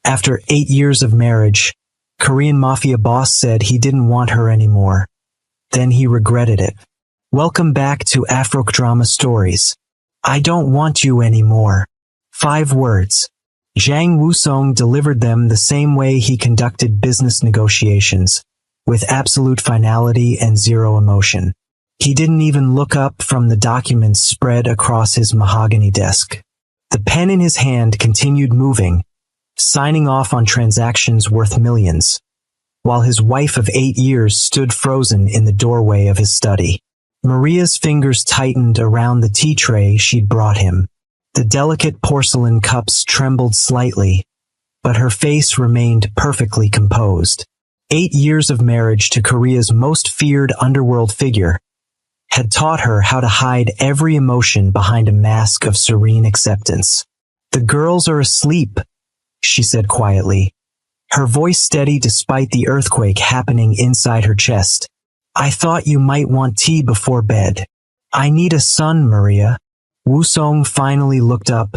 After 8 years of marriage, Korean Mafia Boss said he didn't want her anymore. Then he regretted it. Welcome back to Afro Drama Stories. I don't want you anymore. 5 words. Jang Woo-sung delivered them the same way he conducted business negotiations, with absolute finality and zero emotion. He didn't even look up from the documents spread across his mahogany desk. The pen in his hand continued moving, signing off on transactions worth millions, while his wife of 8 years stood frozen in the doorway of his study. Maria's fingers tightened around the tea tray she'd brought him. The delicate porcelain cups trembled slightly, but her face remained perfectly composed. 8 years of marriage to Korea's most feared underworld figure had taught her how to hide every emotion behind a mask of serene acceptance. "The girls are asleep," she said quietly, her voice steady despite the earthquake happening inside her chest. "I thought you might want tea before bed." "I need a son, Maria." Woo-sung finally looked up,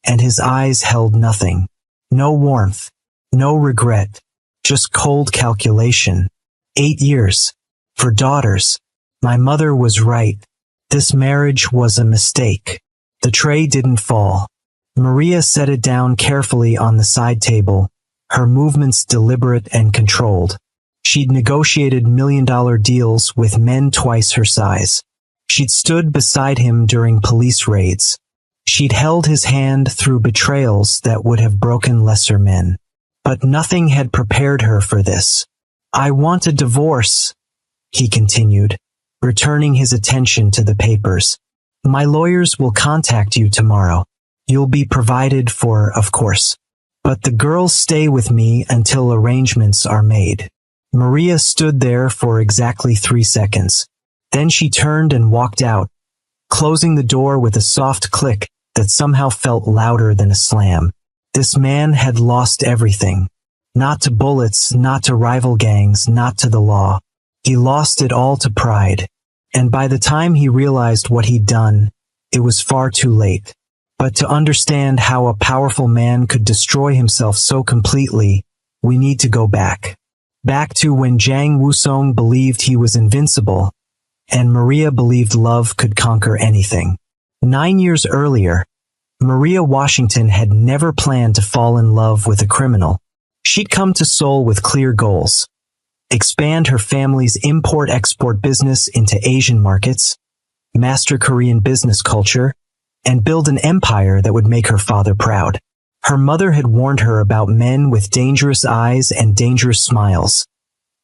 and his eyes held nothing. No warmth, no regret, just cold calculation. 8 years. For daughters. My mother was right. This marriage was a mistake. The tray didn't fall. Maria set it down carefully on the side table, her movements deliberate and controlled. She'd negotiated million-dollar deals with men twice her size. She'd stood beside him during police raids. She'd held his hand through betrayals that would have broken lesser men. But nothing had prepared her for this. "I want a divorce," he continued, returning his attention to the papers. "My lawyers will contact you tomorrow. You'll be provided for, of course. But the girls stay with me until arrangements are made." Maria stood there for exactly 3 seconds. Then she turned and walked out, closing the door with a soft click that somehow felt louder than a slam. This man had lost everything. Not to bullets, not to rival gangs, not to the law. He lost it all to pride. And by the time he realized what he'd done, it was far too late. But to understand how a powerful man could destroy himself so completely, we need to go back. Back to when Jang Woo-sung believed he was invincible, and Maria believed love could conquer anything. 9 years earlier, Maria Washington had never planned to fall in love with a criminal. She'd come to Seoul with clear goals: expand her family's import-export business into Asian markets, master Korean business culture, and build an empire that would make her father proud. Her mother had warned her about men with dangerous eyes and dangerous smiles,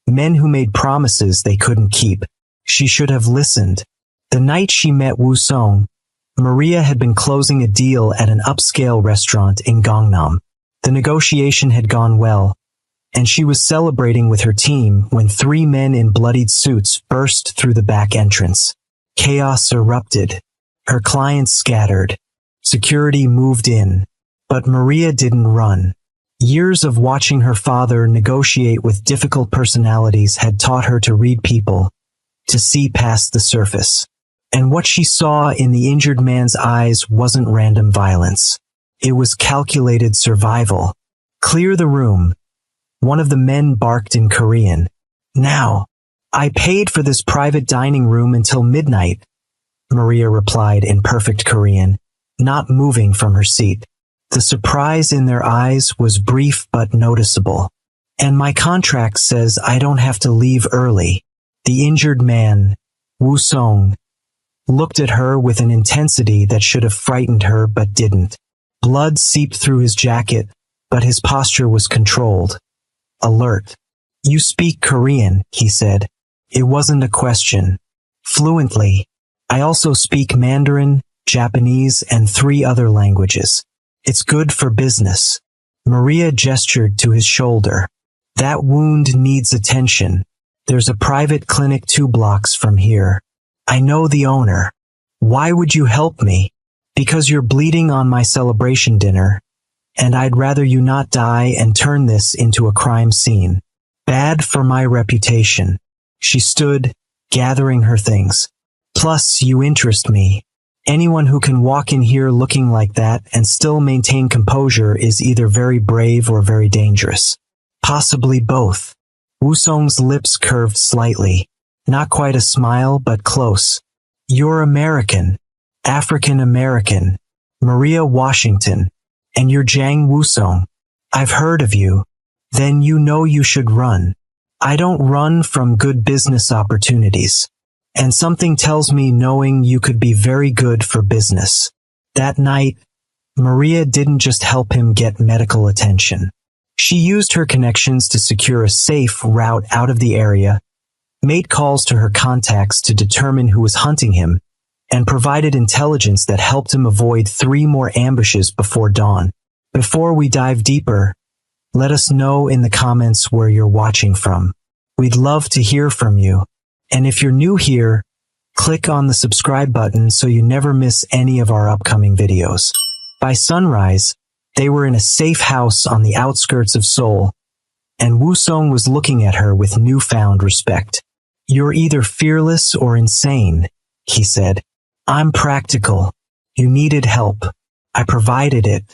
men who made promises they couldn't keep. She should have listened. The night she met Woo-sung, Maria had been closing a deal at an upscale restaurant in Gangnam. The negotiation had gone well, and she was celebrating with her team when 3 men in bloodied suits burst through the back entrance. Chaos erupted. Her clients scattered. Security moved in. But Maria didn't run. Years of watching her father negotiate with difficult personalities had taught her to read people, to see past the surface. And what she saw in the injured man's eyes wasn't random violence. It was calculated survival. "Clear the room," one of the men barked in Korean. "Now." "I paid for this private dining room until midnight," Maria replied in perfect Korean, not moving from her seat. The surprise in their eyes was brief but noticeable. "And my contract says I don't have to leave early." The injured man, Woo-sung, looked at her with an intensity that should have frightened her but didn't. Blood seeped through his jacket, but his posture was controlled, alert. "You speak Korean," he said. It wasn't a question. "Fluently. I also speak Mandarin, Japanese, and 3 other languages. It's good for business." Maria gestured to his shoulder. "That wound needs attention. There's a private clinic 2 blocks from here. I know the owner." "Why would you help me?" "Because you're bleeding on my celebration dinner, and I'd rather you not die and turn this into a crime scene. Bad for my reputation." She stood, gathering her things. "Plus, you interest me." Anyone who can walk in here looking like that and still maintain composure is either very brave or very dangerous. Possibly both. Wusong's lips curved slightly. Not quite a smile, but close. You're American. African American. Maria Washington. And you're Jang Wusong. I've heard of you. Then you know you should run. I don't run from good business opportunities. And something tells me knowing you could be very good for business. That night, Maria didn't just help him get medical attention. She used her connections to secure a safe route out of the area, made calls to her contacts to determine who was hunting him, and provided intelligence that helped him avoid 3 more ambushes before dawn. Before we dive deeper, let us know in the comments where you're watching from. We'd love to hear from you. And if you're new here, click on the subscribe button so you never miss any of our upcoming videos. By sunrise, they were in a safe house on the outskirts of Seoul, and Wusong was looking at her with newfound respect. You're either fearless or insane, he said. I'm practical. You needed help. I provided it.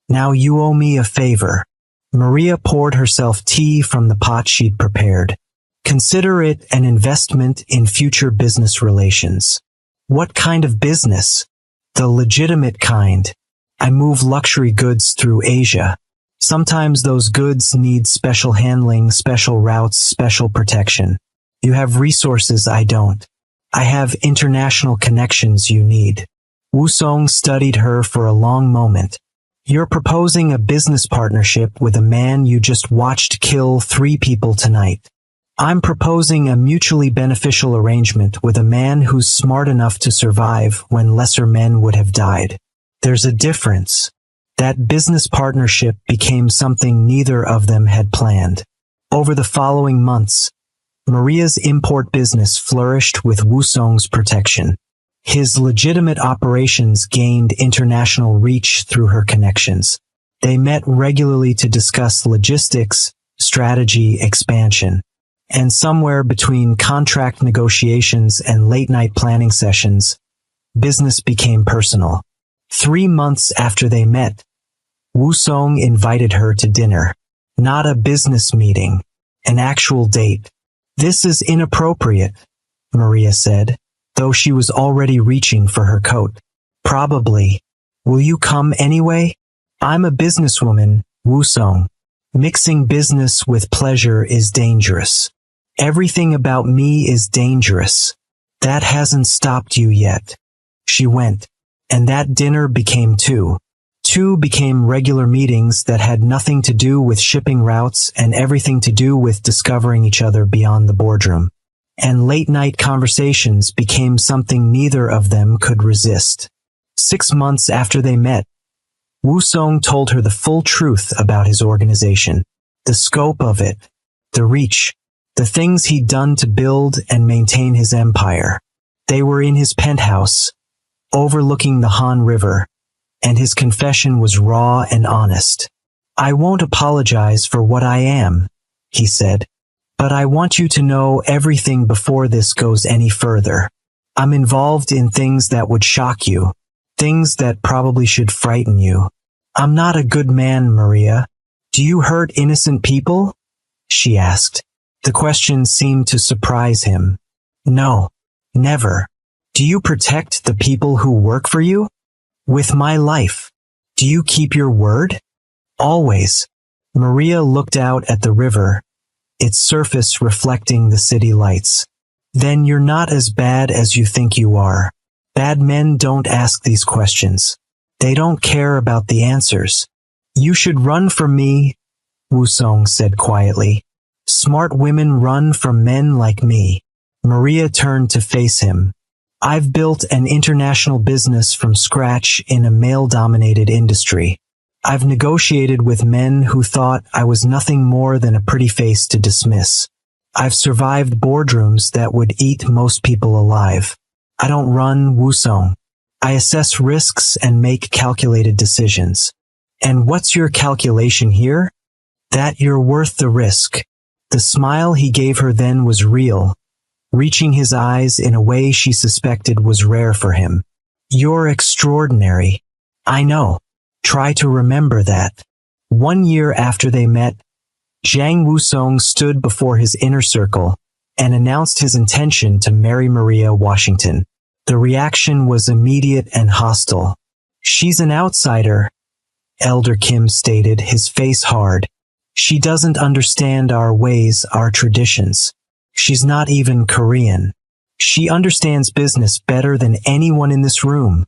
Now you owe me a favor. Maria poured herself tea from the pot she'd prepared. Consider it an investment in future business relations. What kind of business? The legitimate kind. I move luxury goods through Asia. Sometimes those goods need special handling, special routes, special protection. You have resources I don't. I have international connections you need. Wusong studied her for a long moment. You're proposing a business partnership with a man you just watched kill 3 people tonight. I'm proposing a mutually beneficial arrangement with a man who's smart enough to survive when lesser men would have died. There's a difference. That business partnership became something neither of them had planned. Over the following months, Maria's import business flourished with Wusong's protection. His legitimate operations gained international reach through her connections. They met regularly to discuss logistics, strategy, expansion. And somewhere between contract negotiations and late-night planning sessions, business became personal. 3 months after they met, Wusong invited her to dinner. Not a business meeting, an actual date. This is inappropriate, Maria said, though she was already reaching for her coat. Probably. Will you come anyway? I'm a businesswoman, Wusong. Mixing business with pleasure is dangerous. Everything about me is dangerous. That hasn't stopped you yet. She went, and that dinner became 2. 2 became regular meetings that had nothing to do with shipping routes and everything to do with discovering each other beyond the boardroom. And late-night conversations became something neither of them could resist. 6 months after they met, Wusong told her the full truth about his organization, the scope of it, the reach, the things he'd done to build and maintain his empire. They were in his penthouse, overlooking the Han River, and his confession was raw and honest. I won't apologize for what I am, he said, but I want you to know everything before this goes any further. I'm involved in things that would shock you, things that probably should frighten you. I'm not a good man, Maria. Do you hurt innocent people? She asked. The question seemed to surprise him. No, never. Do you protect the people who work for you? With my life. Do you keep your word? Always. Maria looked out at the river, its surface reflecting the city lights. Then you're not as bad as you think you are. Bad men don't ask these questions. They don't care about the answers. You should run from me, Wusong said quietly. Smart women run from men like me. Maria turned to face him. I've built an international business from scratch in a male-dominated industry. I've negotiated with men who thought I was nothing more than a pretty face to dismiss. I've survived boardrooms that would eat most people alive. I don't run, Wusong. I assess risks and make calculated decisions. And what's your calculation here? That you're worth the risk. The smile he gave her then was real, reaching his eyes in a way she suspected was rare for him. You're extraordinary. I know. Try to remember that. 1 year after they met, Zhang Wusong stood before his inner circle and announced his intention to marry Maria Washington. The reaction was immediate and hostile. She's an outsider, Elder Kim stated, his face hard. She doesn't understand our ways, our traditions. She's not even Korean. She understands business better than anyone in this room,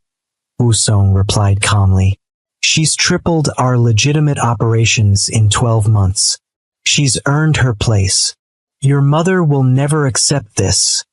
Wusong replied calmly. She's tripled our legitimate operations in 12 months. She's earned her place. Your mother will never accept this,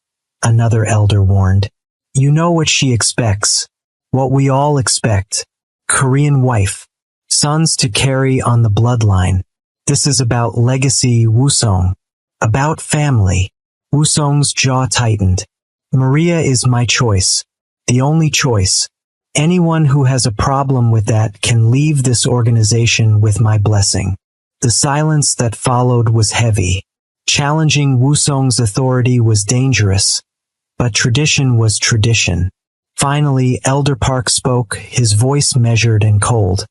another elder warned. You know what she expects, what we all expect. Korean wife, sons to carry on the bloodline. This is about legacy, Wusong. About family. Wusong's jaw tightened. Maria is my choice. The only choice. Anyone who has a problem with that can leave this organization with my blessing. The silence that followed was heavy. Challenging Wusong's authority was dangerous, but tradition was tradition. Finally, Elder Park spoke, his voice measured and cold.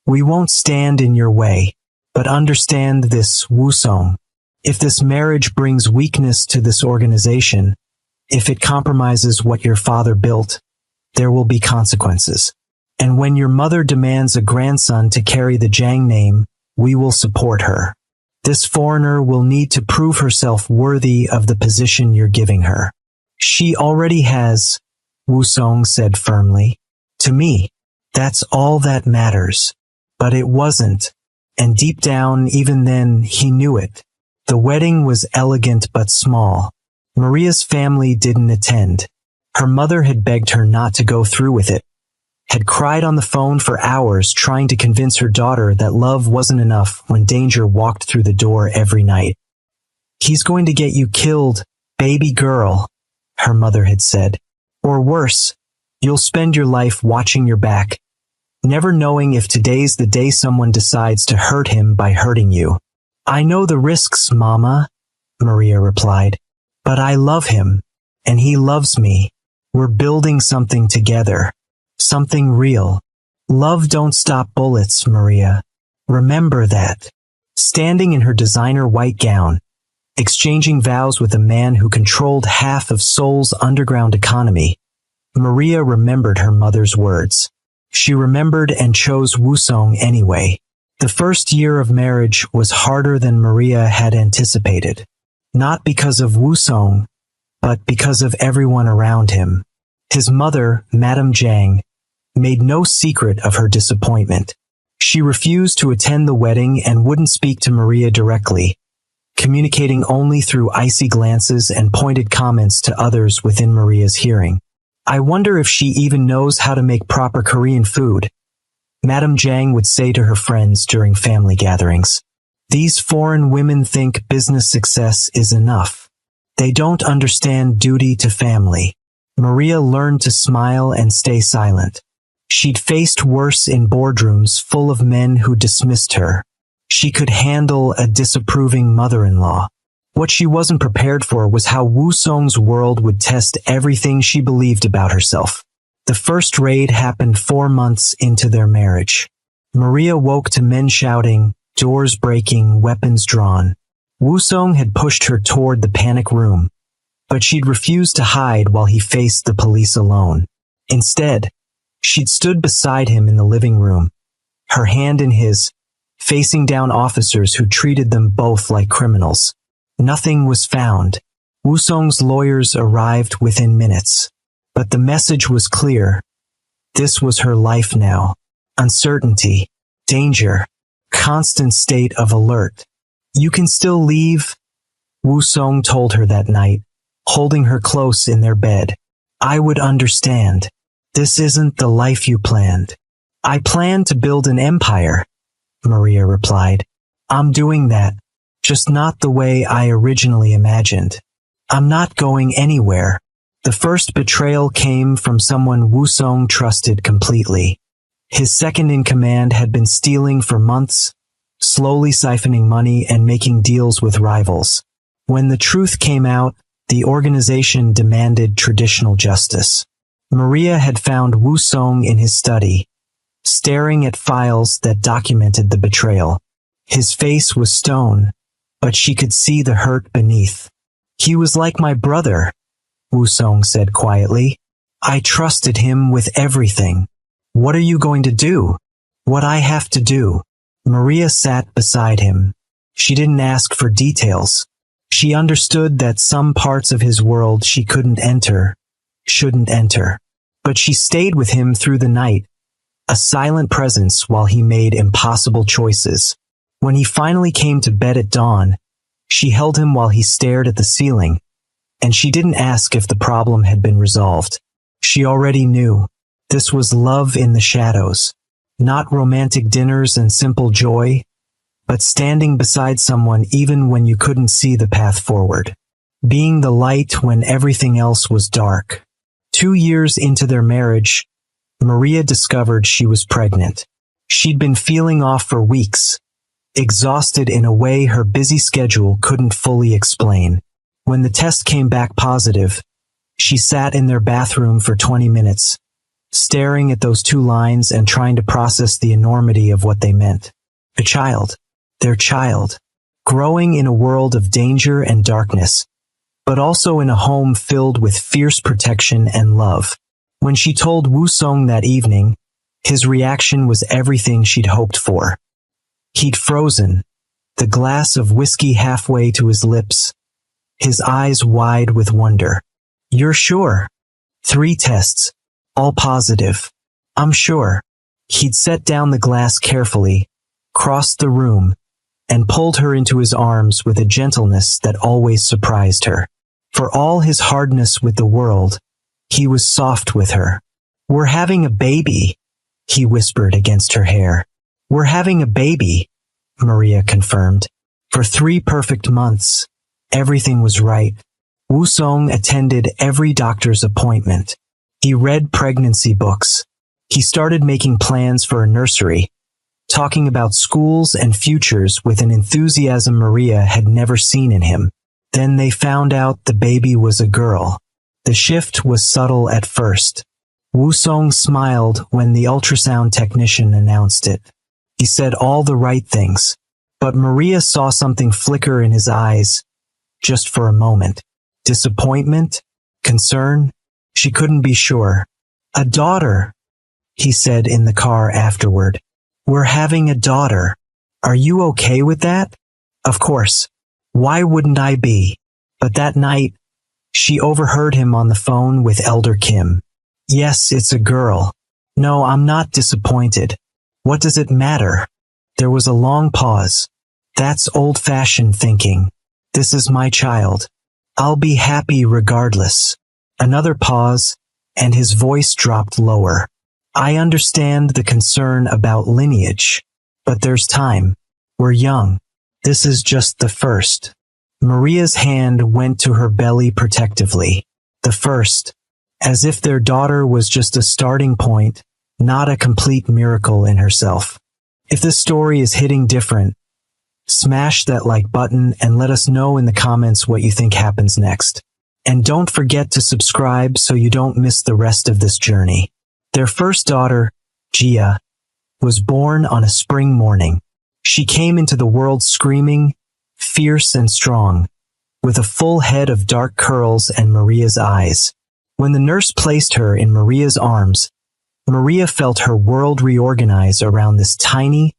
We won't stand in your way, but understand this, Wusong. If this marriage brings weakness to this organization, if it compromises what your father built, there will be consequences. And when your mother demands a grandson to carry the Zhang name, we will support her. This foreigner will need to prove herself worthy of the position you're giving her. She already has, Wusong said firmly. To me, that's all that matters. But it wasn't, and deep down, even then, he knew it. The wedding was elegant but small. Maria's family didn't attend. Her mother had begged her not to go through with it, had cried on the phone for hours trying to convince her daughter that love wasn't enough when danger walked through the door every night. He's going to get you killed, baby girl, her mother had said. Or worse, you'll spend your life watching your back, never knowing if today's the day someone decides to hurt him by hurting you. I know the risks, Mama, Maria replied, but I love him, and he loves me. We're building something together, something real. Love don't stop bullets, Maria. Remember that. Standing in her designer white gown, exchanging vows with a man who controlled half of Seoul's underground economy, Maria remembered her mother's words. She remembered and chose Wusong anyway. The first year of marriage was harder than Maria had anticipated. Not because of Wusong, but because of everyone around him. His mother, Madame Zhang, made no secret of her disappointment. She refused to attend the wedding and wouldn't speak to Maria directly, communicating only through icy glances and pointed comments to others within Maria's hearing. I wonder if she even knows how to make proper Korean food, Madame Zhang would say to her friends during family gatherings. These foreign women think business success is enough. They don't understand duty to family. Maria learned to smile and stay silent. She'd faced worse in boardrooms full of men who dismissed her. She could handle a disapproving mother-in-law. What she wasn't prepared for was how Wusong's world would test everything she believed about herself. The first raid happened 4 months into their marriage. Maria woke to men shouting, doors breaking, weapons drawn. Wusong had pushed her toward the panic room, but she'd refused to hide while he faced the police alone. Instead, she'd stood beside him in the living room, her hand in his, facing down officers who treated them both like criminals. Nothing was found. Wusong's lawyers arrived within minutes. But the message was clear. This was her life now. Uncertainty, danger, constant state of alert. You can still leave, Wusong told her that night, holding her close in their bed. I would understand. This isn't the life you planned. I planned to build an empire, Maria replied. I'm doing that, just not the way I originally imagined. I'm not going anywhere. The first betrayal came from someone Wusong trusted completely. His second-in-command had been stealing for months, slowly siphoning money and making deals with rivals. When the truth came out, the organization demanded traditional justice. Maria had found Woo Song in his study, staring at files that documented the betrayal. His face was stone, but she could see the hurt beneath. "He was like my brother," Woo Song said quietly. "I trusted him with everything." "What are you going to do?" "What I have to do." Maria sat beside him. She didn't ask for details. She understood that some parts of his world she shouldn't enter. But she stayed with him through the night, a silent presence while he made impossible choices. When he finally came to bed at dawn, she held him while he stared at the ceiling, and she didn't ask if the problem had been resolved. She already knew. This was love in the shadows. Not romantic dinners and simple joy, but standing beside someone even when you couldn't see the path forward. Being the light when everything else was dark. 2 years into their marriage, Maria discovered she was pregnant. She'd been feeling off for weeks, exhausted in a way her busy schedule couldn't fully explain. When the test came back positive, she sat in their bathroom for 20 minutes, staring at those 2 lines and trying to process the enormity of what they meant. A child. Their child. Growing in a world of danger and darkness, but also in a home filled with fierce protection and love. When she told Woo Song that evening, his reaction was everything she'd hoped for. He'd frozen, the glass of whiskey halfway to his lips, his eyes wide with wonder. "You're sure?" 3 tests, all positive. "I'm sure." He'd set down the glass carefully, crossed the room, and pulled her into his arms with a gentleness that always surprised her. For all his hardness with the world, he was soft with her. "We're having a baby," he whispered against her hair. "We're having a baby," Maria confirmed. For 3 perfect months, everything was right. Woo Song attended every doctor's appointment. He read pregnancy books. He started making plans for a nursery, talking about schools and futures with an enthusiasm Maria had never seen in him. Then they found out the baby was a girl. The shift was subtle at first. Woo Song smiled when the ultrasound technician announced it. He said all the right things, but Maria saw something flicker in his eyes, just for a moment. Disappointment? Concern? She couldn't be sure. "A daughter," he said in the car afterward. "We're having a daughter. Are you okay with that?" Of course. Why wouldn't I be? But that night, she overheard him on the phone with Elder Kim. "Yes, it's a girl. No, I'm not disappointed. What does it matter?" There was a long pause. "That's old-fashioned thinking. This is my child. I'll be happy regardless." Another pause, and his voice dropped lower. "I understand the concern about lineage, but there's time. We're young. This is just the first." Maria's hand went to her belly protectively. The first, as if their daughter was just a starting point, not a complete miracle in herself. If this story is hitting different, smash that like button and let us know in the comments what you think happens next. And don't forget to subscribe so you don't miss the rest of this journey. Their first daughter, Gia, was born on a spring morning. She came into the world screaming, fierce and strong, with a full head of dark curls and Maria's eyes. When the nurse placed her in Maria's arms, Maria felt her world reorganize around this tiny,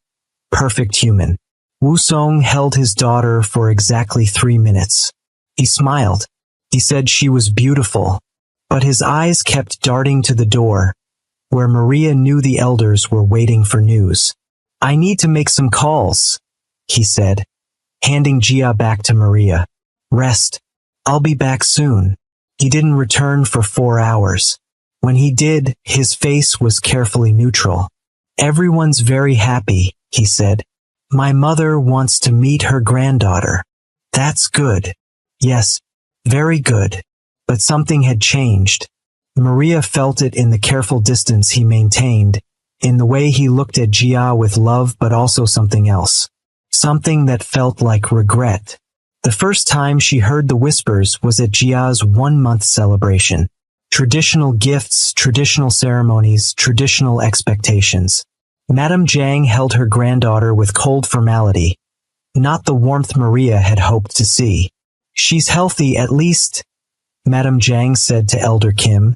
perfect human. Woo Song held his daughter for exactly 3 minutes. He smiled. He said she was beautiful, but his eyes kept darting to the door, where Maria knew the elders were waiting for news. "I need to make some calls," he said, handing Gia back to Maria. "Rest. I'll be back soon." He didn't return for 4 hours. When he did, his face was carefully neutral. "Everyone's very happy," he said. "My mother wants to meet her granddaughter." "That's good." "Yes, very good." But something had changed. Maria felt it in the careful distance he maintained, in the way he looked at Gia with love but also something else. Something that felt like regret. The first time she heard the whispers was at Gia's 1-month celebration. Traditional gifts, traditional ceremonies, traditional expectations. Madame Zhang held her granddaughter with cold formality, not the warmth Maria had hoped to see. She's healthy at least, Madame Zhang said to Elder Kim,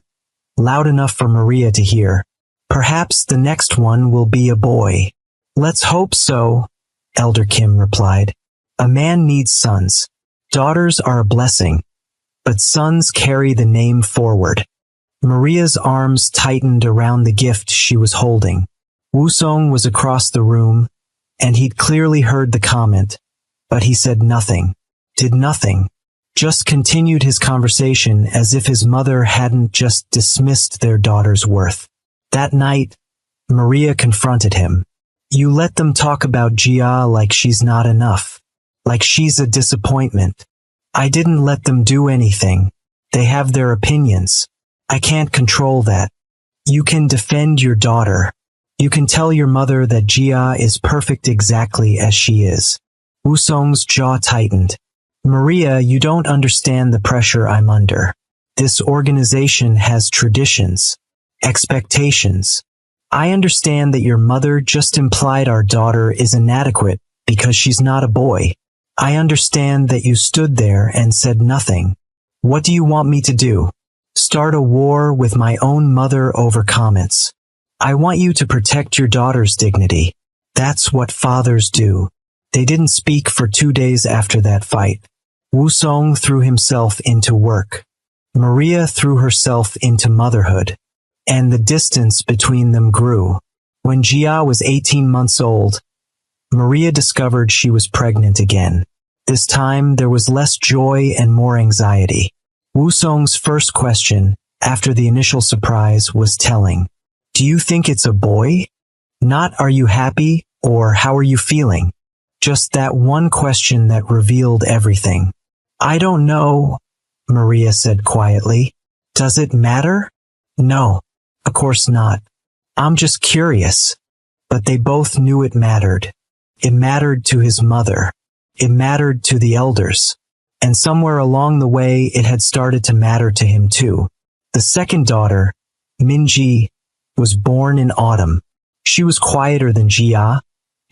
loud enough for Maria to hear. Perhaps the next one will be a boy. Let's hope so, Elder Kim replied. A man needs sons. Daughters are a blessing, but sons carry the name forward. Maria's arms tightened around the gift she was holding. Wusong was across the room, and he'd clearly heard the comment, but he said nothing, did nothing, just continued his conversation as if his mother hadn't just dismissed their daughter's worth. That night, Maria confronted him. You let them talk about Jia like she's not enough, like she's a disappointment. I didn't let them do anything. They have their opinions. I can't control that. You can defend your daughter. You can tell your mother that Jia is perfect exactly as she is. Wusong's jaw tightened. Maria, you don't understand the pressure I'm under. This organization has traditions, expectations. I understand that your mother just implied our daughter is inadequate because she's not a boy. I understand that you stood there and said nothing. What do you want me to do? Start a war with my own mother over comments? I want you to protect your daughter's dignity. That's what fathers do. They didn't speak for 2 days after that fight. Wusong threw himself into work. Maria threw herself into motherhood. And the distance between them grew. When Jia was 18 months old, Maria discovered she was pregnant again. This time there was less joy and more anxiety. Wusong's first question, after the initial surprise, was telling. Do you think it's a boy? Not are you happy or how are you feeling? Just that one question that revealed everything. I don't know, Maria said quietly. Does it matter? No. Of course not. I'm just curious. But they both knew it mattered. It mattered to his mother. It mattered to the elders. And somewhere along the way it had started to matter to him too. The second daughter, Minji, was born in autumn. She was quieter than Jia,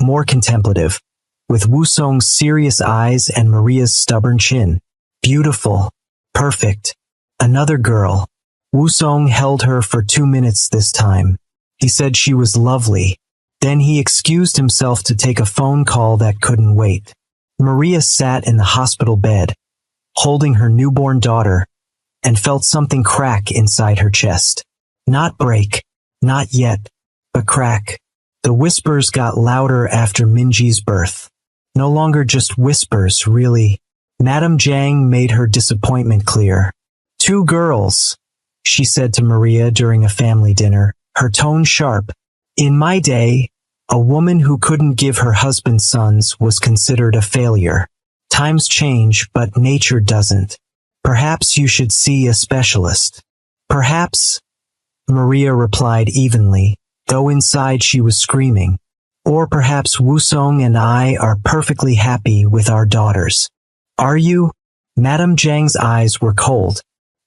more contemplative, with Wusong's serious eyes and Maria's stubborn chin. Beautiful. Perfect. Another girl. Wusong held her for 2 minutes this time. He said she was lovely. Then he excused himself to take a phone call that couldn't wait. Maria sat in the hospital bed, holding her newborn daughter, and felt something crack inside her chest. Not break, not yet, but crack. The whispers got louder after Minji's birth. No longer just whispers, really. Madame Zhang made her disappointment clear. 2 girls, she said to Maria during a family dinner, her tone sharp. In my day, a woman who couldn't give her husband sons was considered a failure. Times change, but nature doesn't. Perhaps you should see a specialist. Perhaps, Maria replied evenly, though inside she was screaming. Or perhaps Wusong and I are perfectly happy with our daughters. Are you? Madame Zhang's eyes were cold.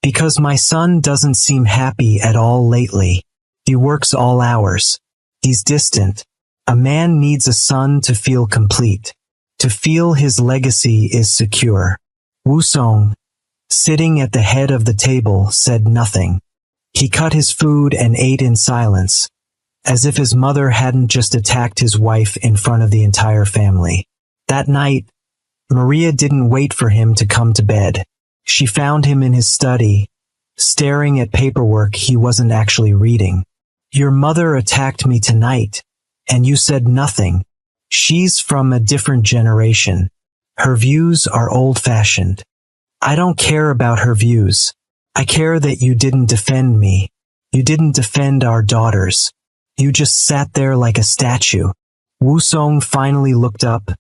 Because my son doesn't seem happy at all lately. He works all hours. He's distant. A man needs a son to feel complete, to feel his legacy is secure. Wusong, sitting at the head of the table, said nothing. He cut his food and ate in silence, as if his mother hadn't just attacked his wife in front of the entire family. That night, Maria didn't wait for him to come to bed. She found him in his study, staring at paperwork he wasn't actually reading. Your mother attacked me tonight, and you said nothing. She's from a different generation. Her views are old-fashioned. I don't care about her views. I care that you didn't defend me. You didn't defend our daughters. You just sat there like a statue. Wusong finally looked up,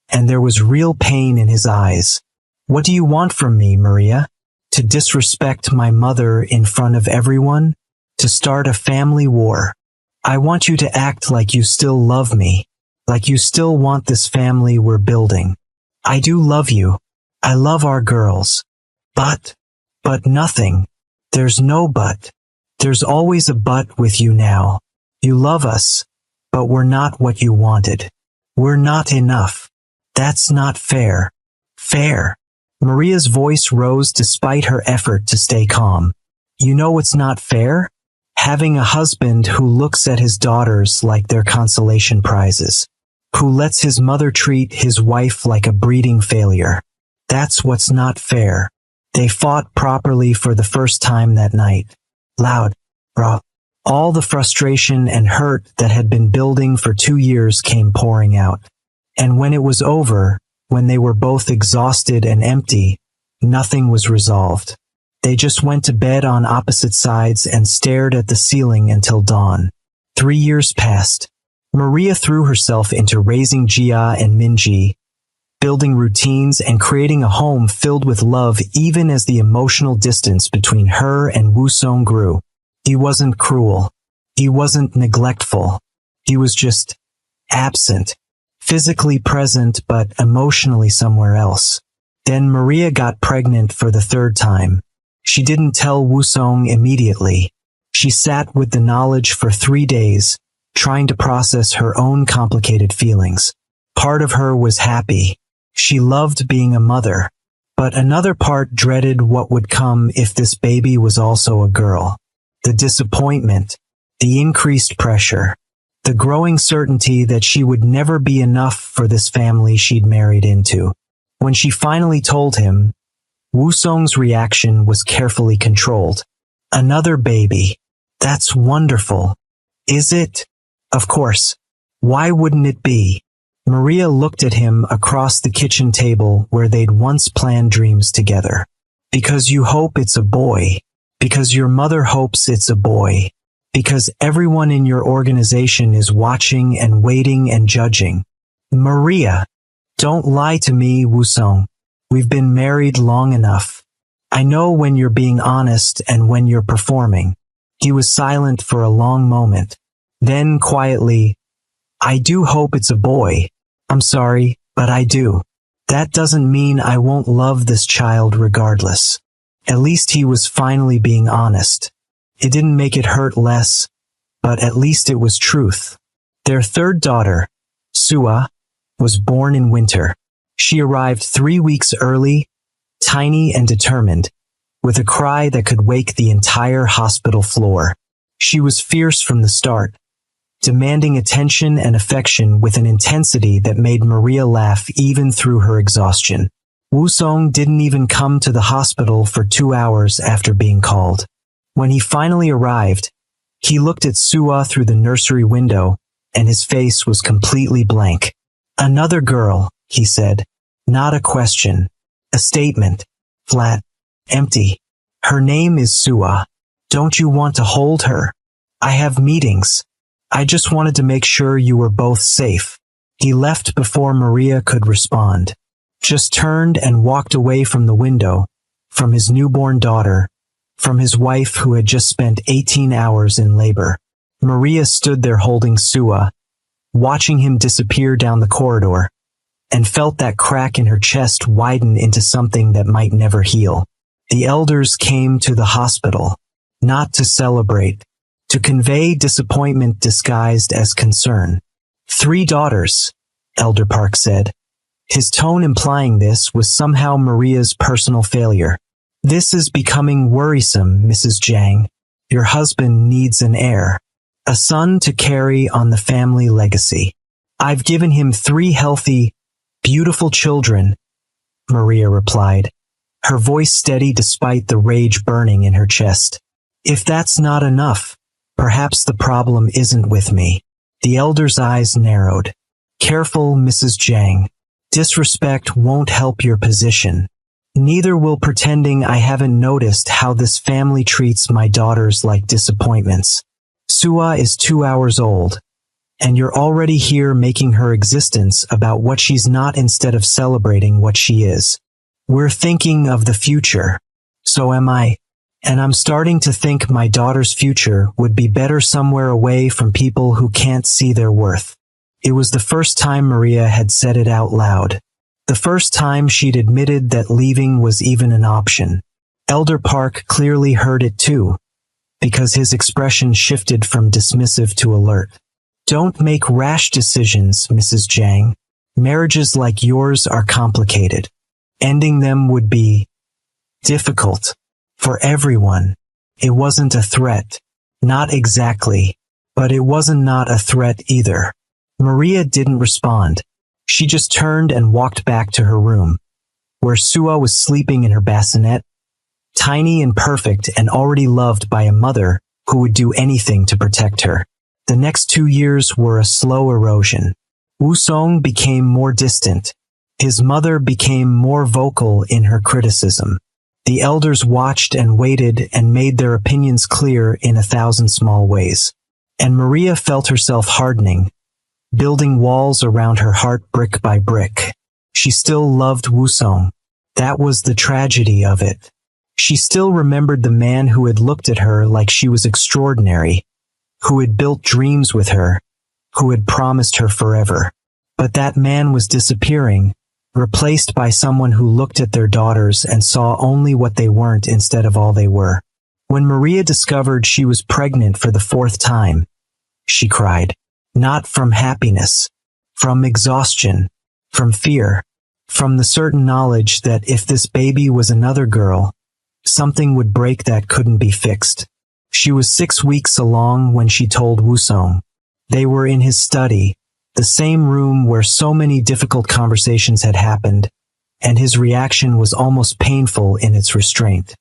and there was real pain in his eyes. What do you want from me, Maria? To disrespect my mother in front of everyone? To start a family war? I want you to act like you still love me, like you still want this family we're building. I do love you. I love our girls. But nothing. There's no but. There's always a but with you now. You love us, but we're not what you wanted. We're not enough. That's not fair. Fair. Maria's voice rose despite her effort to stay calm. You know what's not fair? Having a husband who looks at his daughters like they're consolation prizes, who lets his mother treat his wife like a breeding failure. That's what's not fair. They fought properly for the first time that night. Loud, raw. All the frustration and hurt that had been building for 2 years came pouring out. And when it was over, when they were both exhausted and empty, nothing was resolved. They just went to bed on opposite sides and stared at the ceiling until dawn. 3 years passed. Maria threw herself into raising Jia and Minji, building routines and creating a home filled with love even as the emotional distance between her and Woo-sung grew. He wasn't cruel. He wasn't neglectful. He was just absent, physically present but emotionally somewhere else. Then Maria got pregnant for the 3rd time. She didn't tell Woo-sung immediately. She sat with the knowledge for 3 days, trying to process her own complicated feelings. Part of her was happy. She loved being a mother. But another part dreaded what would come if this baby was also a girl. The disappointment, the increased pressure, the growing certainty that she would never be enough for this family she'd married into. When she finally told him, Woo-sung's reaction was carefully controlled. Another baby. That's wonderful. Is it? Of course. Why wouldn't it be? Maria looked at him across the kitchen table where they'd once planned dreams together. Because you hope it's a boy. Because your mother hopes it's a boy. Because everyone in your organization is watching and waiting and judging. Maria, don't lie to me, Woo-sung. We've been married long enough. I know when you're being honest and when you're performing. He was silent for a long moment. Then quietly, I do hope it's a boy. I'm sorry, but I do. That doesn't mean I won't love this child regardless. At least he was finally being honest. It didn't make it hurt less, but at least it was truth. Their 3rd daughter, Sua, was born in winter. She arrived 3 weeks early, tiny and determined, with a cry that could wake the entire hospital floor. She was fierce from the start, demanding attention and affection with an intensity that made Maria laugh even through her exhaustion. Woo-sung didn't even come to the hospital for 2 hours after being called. When he finally arrived, he looked at Sua through the nursery window, and his face was completely blank. Another girl, he said. Not a question. A statement. Flat. Empty. Her name is Sua. Don't you want to hold her? I have meetings. I just wanted to make sure you were both safe. He left before Maria could respond. Just turned and walked away from the window, from his newborn daughter, from his wife who had just spent 18 hours in labor. Maria stood there holding Sua, watching him disappear down the corridor, and felt that crack in her chest widen into something that might never heal. The elders came to the hospital, not to celebrate, to convey disappointment disguised as concern. 3 daughters, Elder Park said. His tone implying this was somehow Maria's personal failure. This is becoming worrisome, Mrs. Jang. Your husband needs an heir, a son to carry on the family legacy. I've given him 3 healthy, beautiful children, Maria replied, her voice steady despite the rage burning in her chest. If that's not enough, perhaps the problem isn't with me. The elder's eyes narrowed. Careful, Mrs. Jang. Disrespect won't help your position. Neither will pretending I haven't noticed how this family treats my daughters like disappointments. Sua is 2 hours old, and you're already here making her existence about what she's not instead of celebrating what she is. We're thinking of the future. So am I. And I'm starting to think my daughter's future would be better somewhere away from people who can't see their worth. It was the first time Maria had said it out loud. The first time she'd admitted that leaving was even an option. Elder Park clearly heard it too, because his expression shifted from dismissive to alert. Don't make rash decisions, Mrs. Jiang. Marriages like yours are complicated. Ending them would be difficult for everyone. It wasn't a threat. Not exactly. But it wasn't not a threat either. Maria didn't respond. She just turned and walked back to her room, where Sua was sleeping in her bassinet, tiny and perfect and already loved by a mother who would do anything to protect her. The next 2 years were a slow erosion. Wusong became more distant. His mother became more vocal in her criticism. The elders watched and waited and made their opinions clear in 1,000 small ways. And Maria felt herself hardening, building walls around her heart brick by brick. She still loved Wusong. That was the tragedy of it. She still remembered the man who had looked at her like she was extraordinary, who had built dreams with her, who had promised her forever. But that man was disappearing, replaced by someone who looked at their daughters and saw only what they weren't instead of all they were. When Maria discovered she was pregnant for the 4th time, she cried. Not from happiness, from exhaustion, from fear, from the certain knowledge that if this baby was another girl, something would break that couldn't be fixed. She was 6 weeks along when she told Wusong. They were in his study, the same room where so many difficult conversations had happened, and his reaction was almost painful in its restraint.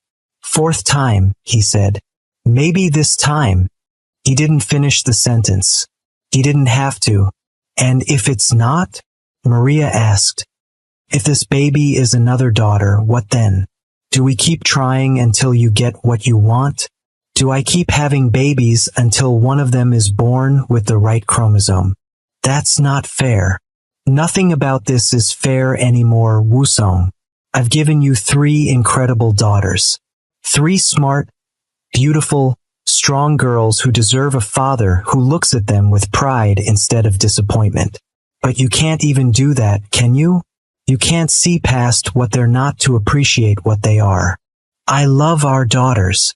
4th time, he said. Maybe this time. He didn't finish the sentence. He didn't have to. And if it's not? Maria asked. If this baby is another daughter, what then? Do we keep trying until you get what you want? Do I keep having babies until one of them is born with the right chromosome? That's not fair. Nothing about this is fair anymore, Wusong. I've given you 3 incredible daughters. 3 smart, beautiful, strong girls who deserve a father who looks at them with pride instead of disappointment. But you can't even do that, can you? You can't see past what they're not to appreciate what they are. I love our daughters.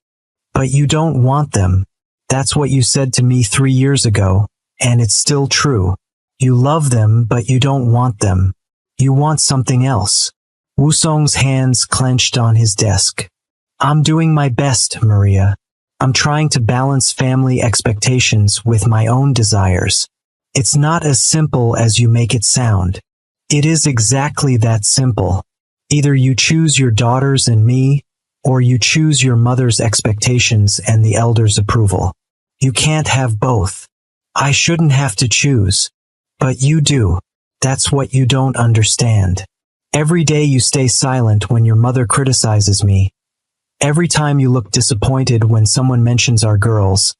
But you don't want them. That's what you said to me 3 years ago, and it's still true. You love them, but you don't want them. You want something else. Wusong's hands clenched on his desk. I'm doing my best, Maria. I'm trying to balance family expectations with my own desires. It's not as simple as you make it sound. It is exactly that simple. Either you choose your daughters and me, or you choose your mother's expectations and the elders' approval. You can't have both. I shouldn't have to choose. But you do. That's what you don't understand. Every day you stay silent when your mother criticizes me. Every time you look disappointed when someone mentions our girls.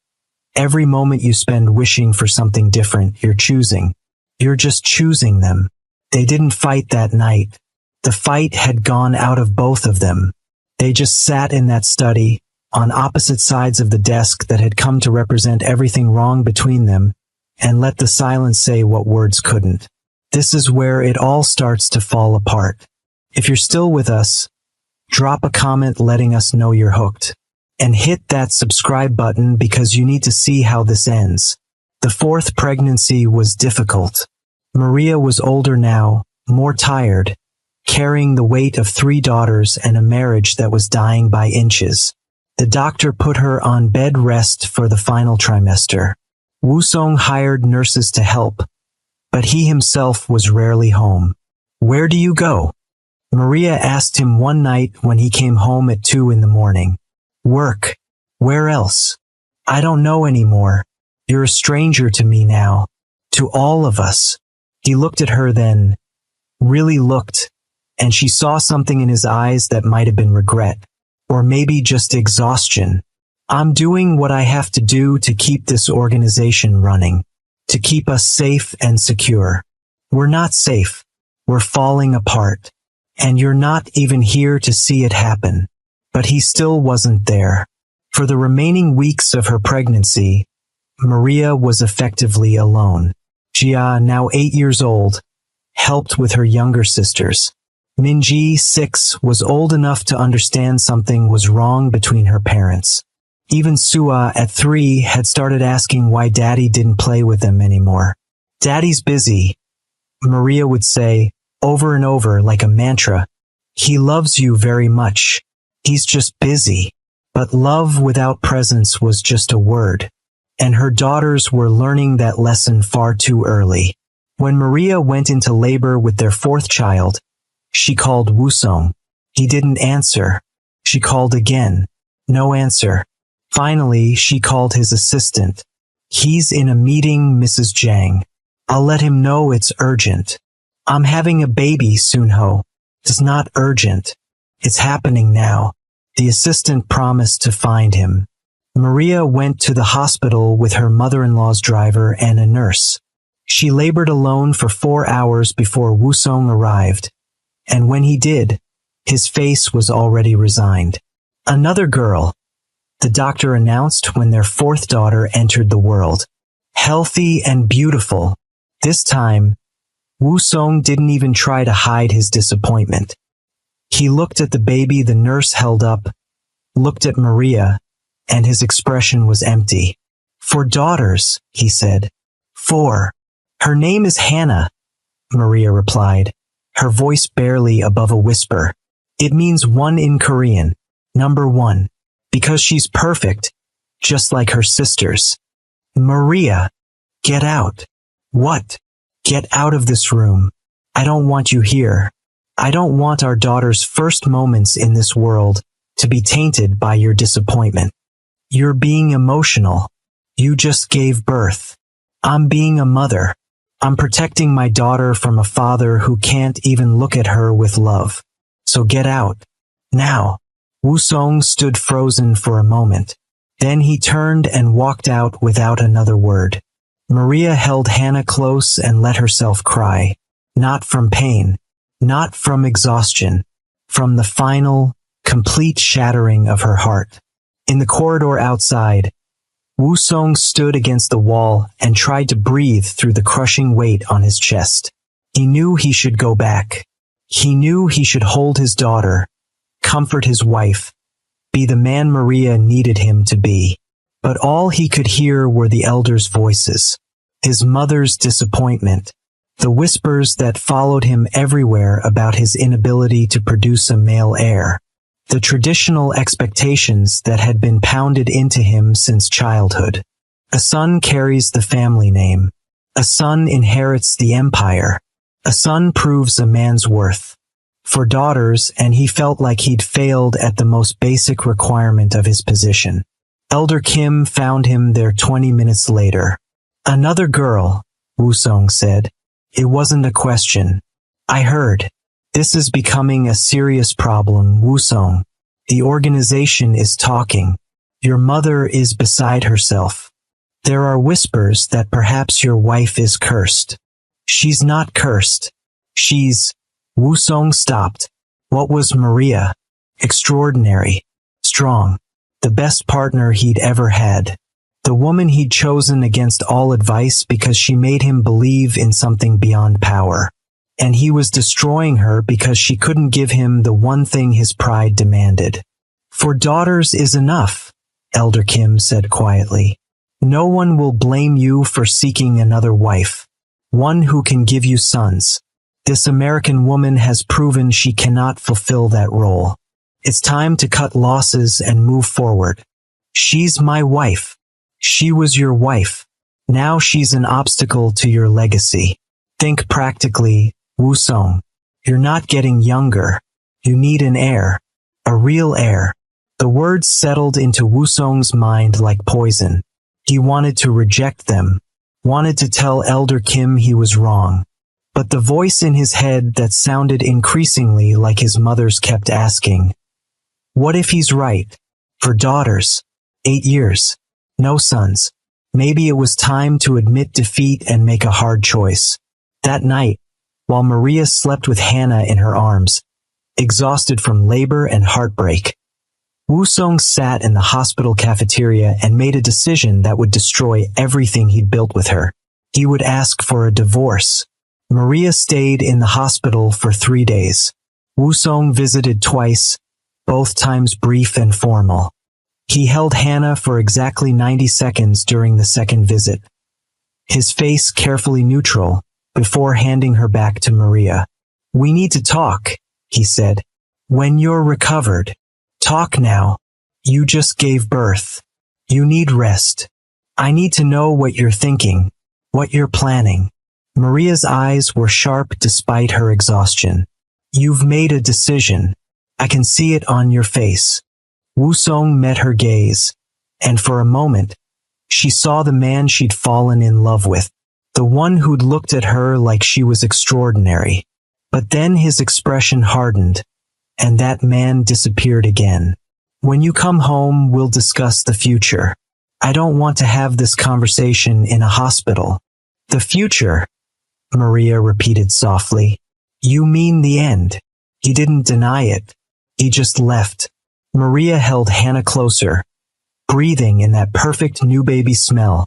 Every moment you spend wishing for something different, you're choosing. You're just choosing them. They didn't fight that night. The fight had gone out of both of them. They just sat in that study, on opposite sides of the desk that had come to represent everything wrong between them, and let the silence say what words couldn't. This is where it all starts to fall apart. If you're still with us, drop a comment letting us know you're hooked. And hit that subscribe button because you need to see how this ends. The 4th pregnancy was difficult. Maria was older now, more tired, carrying the weight of 3 daughters and a marriage that was dying by inches. The doctor put her on bed rest for the final trimester. Wusong hired nurses to help, but he himself was rarely home. Where do you go? Maria asked him one night when he came home at 2 in the morning. Work. Where else? I don't know anymore. You're a stranger to me now. To all of us. He looked at her then, really looked, and she saw something in his eyes that might have been regret, or maybe just exhaustion. I'm doing what I have to do to keep this organization running, to keep us safe and secure. We're not safe. We're falling apart. And you're not even here to see it happen. But he still wasn't there. For the remaining weeks of her pregnancy, Maria was effectively alone. Jia, now 8 years old, helped with her younger sisters. Minji, 6, was old enough to understand something was wrong between her parents. Even Sua, at 3, had started asking why Daddy didn't play with them anymore. "Daddy's busy," Maria would say, over and over like a mantra. "He loves you very much. He's just busy." But love without presence was just a word. And her daughters were learning that lesson far too early. When Maria went into labor with their 4th child, she called Wusong. He didn't answer. She called again. No answer. Finally, she called his assistant. "He's in a meeting, Mrs. Zhang. I'll let him know it's urgent." "I'm having a baby, Sunho. It's not urgent. It's happening now." The assistant promised to find him. Maria went to the hospital with her mother-in-law's driver and a nurse. She labored alone for 4 hours before Wusong arrived. And when he did, his face was already resigned. "Another girl," the doctor announced when their 4th daughter entered the world. Healthy and beautiful. This time, Wusong didn't even try to hide his disappointment. He looked at the baby the nurse held up, looked at Maria, and his expression was empty. "4 daughters," he said. "4. Her name is Hannah," Maria replied, her voice barely above a whisper. "It means 1 in Korean, number 1, because she's perfect, just like her sisters." "Maria, get out." "What?" "Get out of this room. I don't want you here. I don't want our daughter's first moments in this world to be tainted by your disappointment. You're being emotional. You just gave birth. I'm being a mother. I'm protecting my daughter from a father who can't even look at her with love. So get out. Now." Wusong stood frozen for a moment. Then he turned and walked out without another word. Maria held Hannah close and let herself cry. Not from pain. Not from exhaustion. From the final, complete shattering of her heart. In the corridor outside, Wusong stood against the wall and tried to breathe through the crushing weight on his chest. He knew he should go back. He knew he should hold his daughter, comfort his wife, be the man Maria needed him to be. But all he could hear were the elders' voices, his mother's disappointment, the whispers that followed him everywhere about his inability to produce a male heir, the traditional expectations that had been pounded into him since childhood. A son carries the family name. A son inherits the empire. A son proves a man's worth. For daughters, and he felt like he'd failed at the most basic requirement of his position. Elder Kim found him there 20 minutes later. "Another girl," Wusong said. "It wasn't a question. I heard. This is becoming a serious problem, Wusong. The organization is talking. Your mother is beside herself. There are whispers that perhaps your wife is cursed." "She's not cursed. She's..." Wusong stopped. What was Maria? Extraordinary. Strong. The best partner he'd ever had. The woman he'd chosen against all advice because she made him believe in something beyond power. And he was destroying her because she couldn't give him the one thing his pride demanded. "4 daughters is enough," Elder Kim said quietly. "No one will blame you for seeking another wife. One who can give you sons. This American woman has proven she cannot fulfill that role. It's time to cut losses and move forward. She's my wife. She was your wife. Now she's an obstacle to your legacy. Think practically, Wusong. You're not getting younger. You need an heir. A real heir." The words settled into Wusong's mind like poison. He wanted to reject them, wanted to tell Elder Kim he was wrong. But the voice in his head that sounded increasingly like his mother's kept asking, "What if he's right? 4 daughters. 8 years. No sons." Maybe it was time to admit defeat and make a hard choice. That night, while Maria slept with Hannah in her arms, exhausted from labor and heartbreak, Wusong sat in the hospital cafeteria and made a decision that would destroy everything he'd built with her. He would ask for a divorce. Maria stayed in the hospital for 3 days. Wusong visited twice, both times brief and formal. He held Hannah for exactly 90 seconds during the second visit, his face carefully neutral, before handing her back to Maria. "We need to talk," he said. "When you're recovered. Talk now. You just gave birth. You need rest. I need to know what you're thinking, what you're planning." Maria's eyes were sharp despite her exhaustion. "You've made a decision. I can see it on your face." Wusong met her gaze, and for a moment, she saw the man she'd fallen in love with, the one who'd looked at her like she was extraordinary. But then his expression hardened, and that man disappeared again. "When you come home, we'll discuss the future. I don't want to have this conversation in a hospital." "The future," Maria repeated softly. "You mean the end." He didn't deny it. He just left. Maria held Hannah closer, breathing in that perfect new baby smell,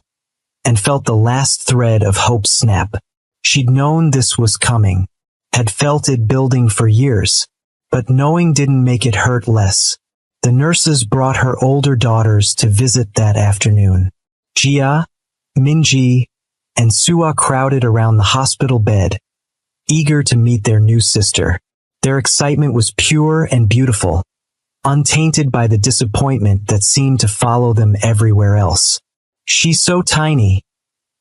and felt the last thread of hope snap. She'd known this was coming, had felt it building for years, but knowing didn't make it hurt less. The nurses brought her older daughters to visit that afternoon. Jia, Minji, and Sua crowded around the hospital bed, eager to meet their new sister. Their excitement was pure and beautiful, untainted by the disappointment that seemed to follow them everywhere else. "She's so tiny,"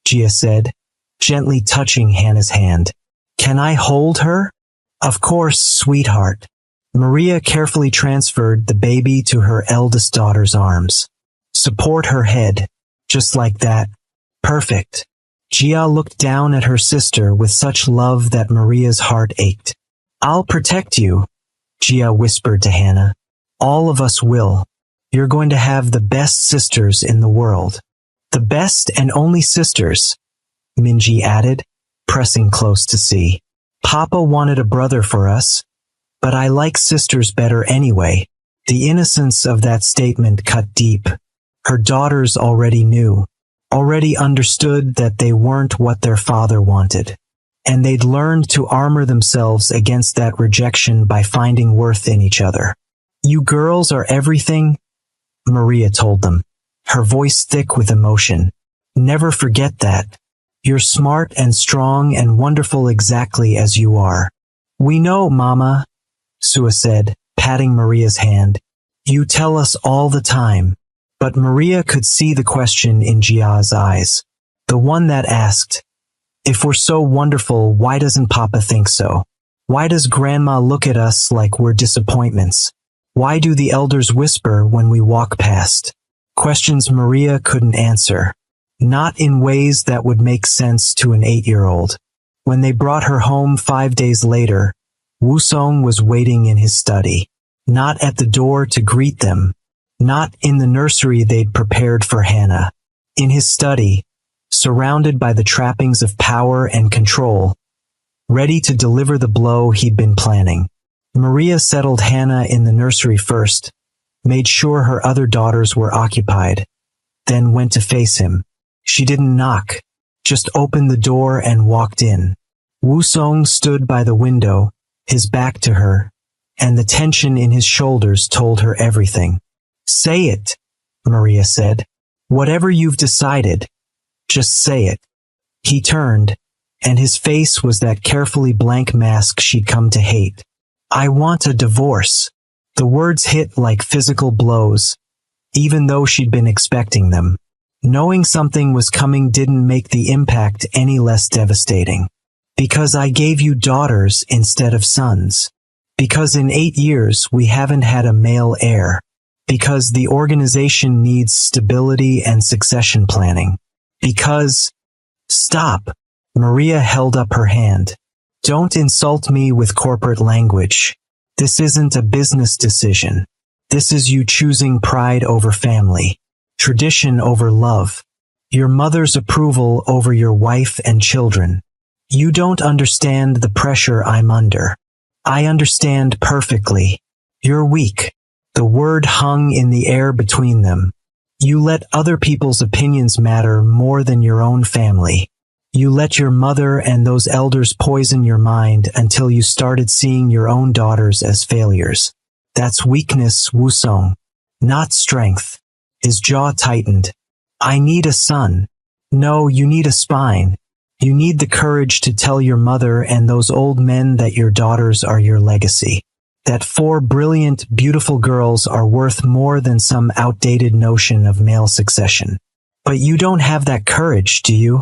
Jia said, gently touching Hannah's hand. "Can I hold her?" "Of course, sweetheart." Maria carefully transferred the baby to her eldest daughter's arms. "Support her head. Just like that. Perfect." Jia looked down at her sister with such love that Maria's heart ached. "I'll protect you," Jia whispered to Hannah. "All of us will. You're going to have the best sisters in the world." "The best and only sisters," Minji added, pressing close to see. "Papa wanted a brother for us, but I like sisters better anyway." The innocence of that statement cut deep. Her daughters already knew, already understood that they weren't what their father wanted, and they'd learned to armor themselves against that rejection by finding worth in each other. "You girls are everything," Maria told them, her voice thick with emotion. "Never forget that. You're smart and strong and wonderful exactly as you are." "We know, Mama," Sua said, patting Maria's hand. "You tell us all the time." But Maria could see the question in Jia's eyes, the one that asked, "If we're so wonderful, why doesn't Papa think so? Why does Grandma look at us like we're disappointments? Why do the elders whisper when we walk past?" Questions Maria couldn't answer, not in ways that would make sense to an 8-year-old. When they brought her home 5 days later, Wusong was waiting in his study, not at the door to greet them, not in the nursery they'd prepared for Hannah. In his study, surrounded by the trappings of power and control, ready to deliver the blow he'd been planning. Maria settled Hannah in the nursery first, made sure her other daughters were occupied, then went to face him. She didn't knock, just opened the door and walked in. Wusong stood by the window, his back to her, and the tension in his shoulders told her everything. "Say it," Maria said. "Whatever you've decided, just say it." He turned, and his face was that carefully blank mask she'd come to hate. "I want a divorce." The words hit like physical blows, even though she'd been expecting them. Knowing something was coming didn't make the impact any less devastating. "Because I gave you daughters instead of sons. Because in 8 years we haven't had a male heir. Because the organization needs stability and succession planning. Because—" "Stop," Maria held up her hand. "Don't insult me with corporate language. This isn't a business decision. This is you choosing pride over family, tradition over love, your mother's approval over your wife and children. You don't understand the pressure I'm under. I understand perfectly. You're weak." The word hung in the air between them. "You let other people's opinions matter more than your own family. You let your mother and those elders poison your mind until you started seeing your own daughters as failures. That's weakness, Wusong, not strength. His jaw tightened. I need a son. No, you need a spine. You need the courage to tell your mother and those old men that your daughters are your legacy. That 4 brilliant, beautiful girls are worth more than some outdated notion of male succession. But you don't have that courage, do you?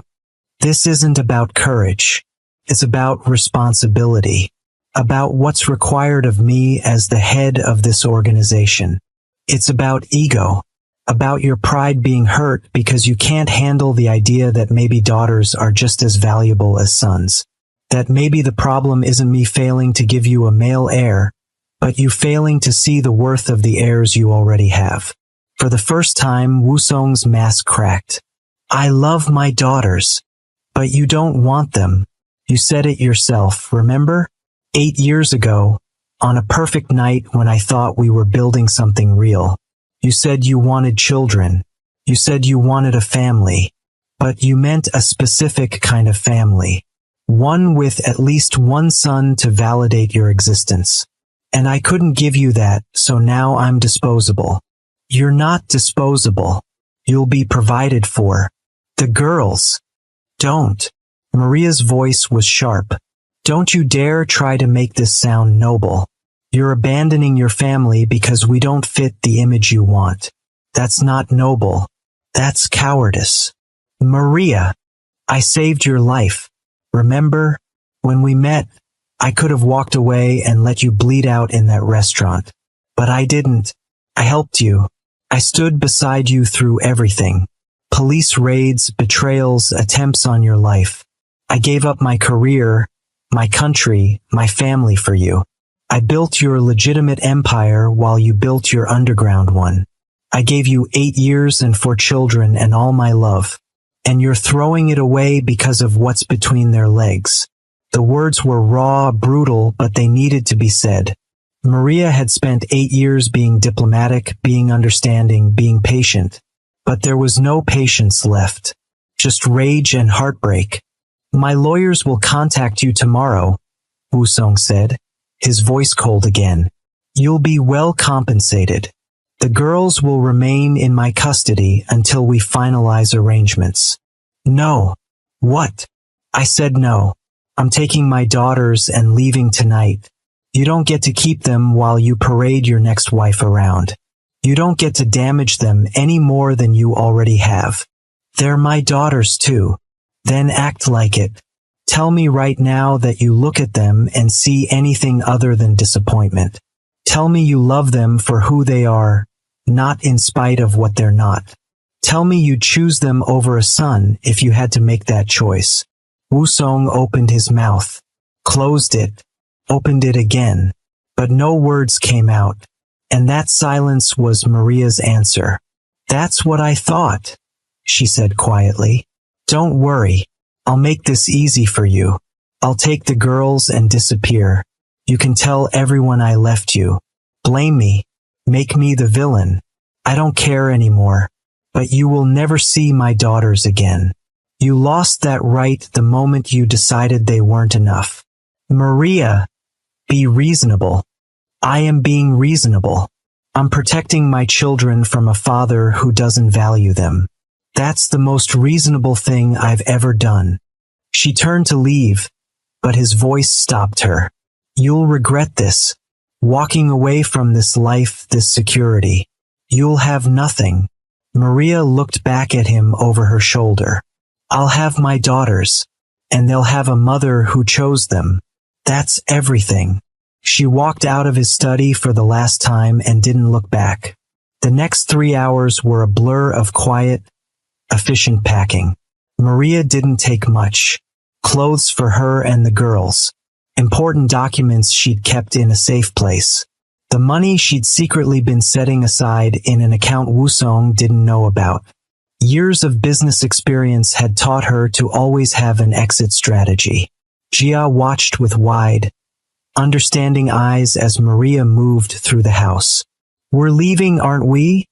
This isn't about courage. It's about responsibility. About what's required of me as the head of this organization. It's about ego. About your pride being hurt because you can't handle the idea that maybe daughters are just as valuable as sons. That maybe the problem isn't me failing to give you a male heir, but you failing to see the worth of the heirs you already have. For the first time, Wusong's mask cracked. I love my daughters. But you don't want them. You said it yourself, remember? 8 years ago, on a perfect night when I thought we were building something real. You said you wanted children. You said you wanted a family. But you meant a specific kind of family. One with at least one son to validate your existence. And I couldn't give you that, so now I'm disposable. You're not disposable. You'll be provided for. The girls. Don't. Maria's voice was sharp. Don't you dare try to make this sound noble. You're abandoning your family because we don't fit the image you want. That's not noble. That's cowardice. Maria, I saved your life. Remember? When we met, I could have walked away and let you bleed out in that restaurant. But I didn't. I helped you. I stood beside you through everything. Police raids, betrayals, attempts on your life. I gave up my career, my country, my family for you. I built your legitimate empire while you built your underground one. I gave you 8 years and 4 children and all my love. And you're throwing it away because of what's between their legs. The words were raw, brutal, but they needed to be said. Maria had spent 8 years being diplomatic, being understanding, being patient. But there was no patience left. Just rage and heartbreak. My lawyers will contact you tomorrow, Wusong said, his voice cold again. You'll be well compensated. The girls will remain in my custody until we finalize arrangements. No. What? I said no. I'm taking my daughters and leaving tonight. You don't get to keep them while you parade your next wife around. You don't get to damage them any more than you already have. They're my daughters too. Then act like it. Tell me right now that you look at them and see anything other than disappointment. Tell me you love them for who they are, not in spite of what they're not. Tell me you'd choose them over a son if you had to make that choice. Wusong opened his mouth, closed it, opened it again, but no words came out. And that silence was Maria's answer. That's what I thought, she said quietly. Don't worry. I'll make this easy for you. I'll take the girls and disappear. You can tell everyone I left you. Blame me. Make me the villain. I don't care anymore. But you will never see my daughters again. You lost that right the moment you decided they weren't enough. Maria, be reasonable. I am being reasonable. I'm protecting my children from a father who doesn't value them. That's the most reasonable thing I've ever done. She turned to leave, but his voice stopped her. You'll regret this. Walking away from this life, this security. You'll have nothing. Maria looked back at him over her shoulder. I'll have my daughters, and they'll have a mother who chose them. That's everything. She walked out of his study for the last time and didn't look back. The next 3 hours were a blur of quiet, efficient packing. Maria didn't take much. Clothes for her and the girls. Important documents she'd kept in a safe place. The money she'd secretly been setting aside in an account Wusong didn't know about. Years of business experience had taught her to always have an exit strategy. Jia watched with wide, understanding eyes as Maria moved through the house. We're leaving, aren't we?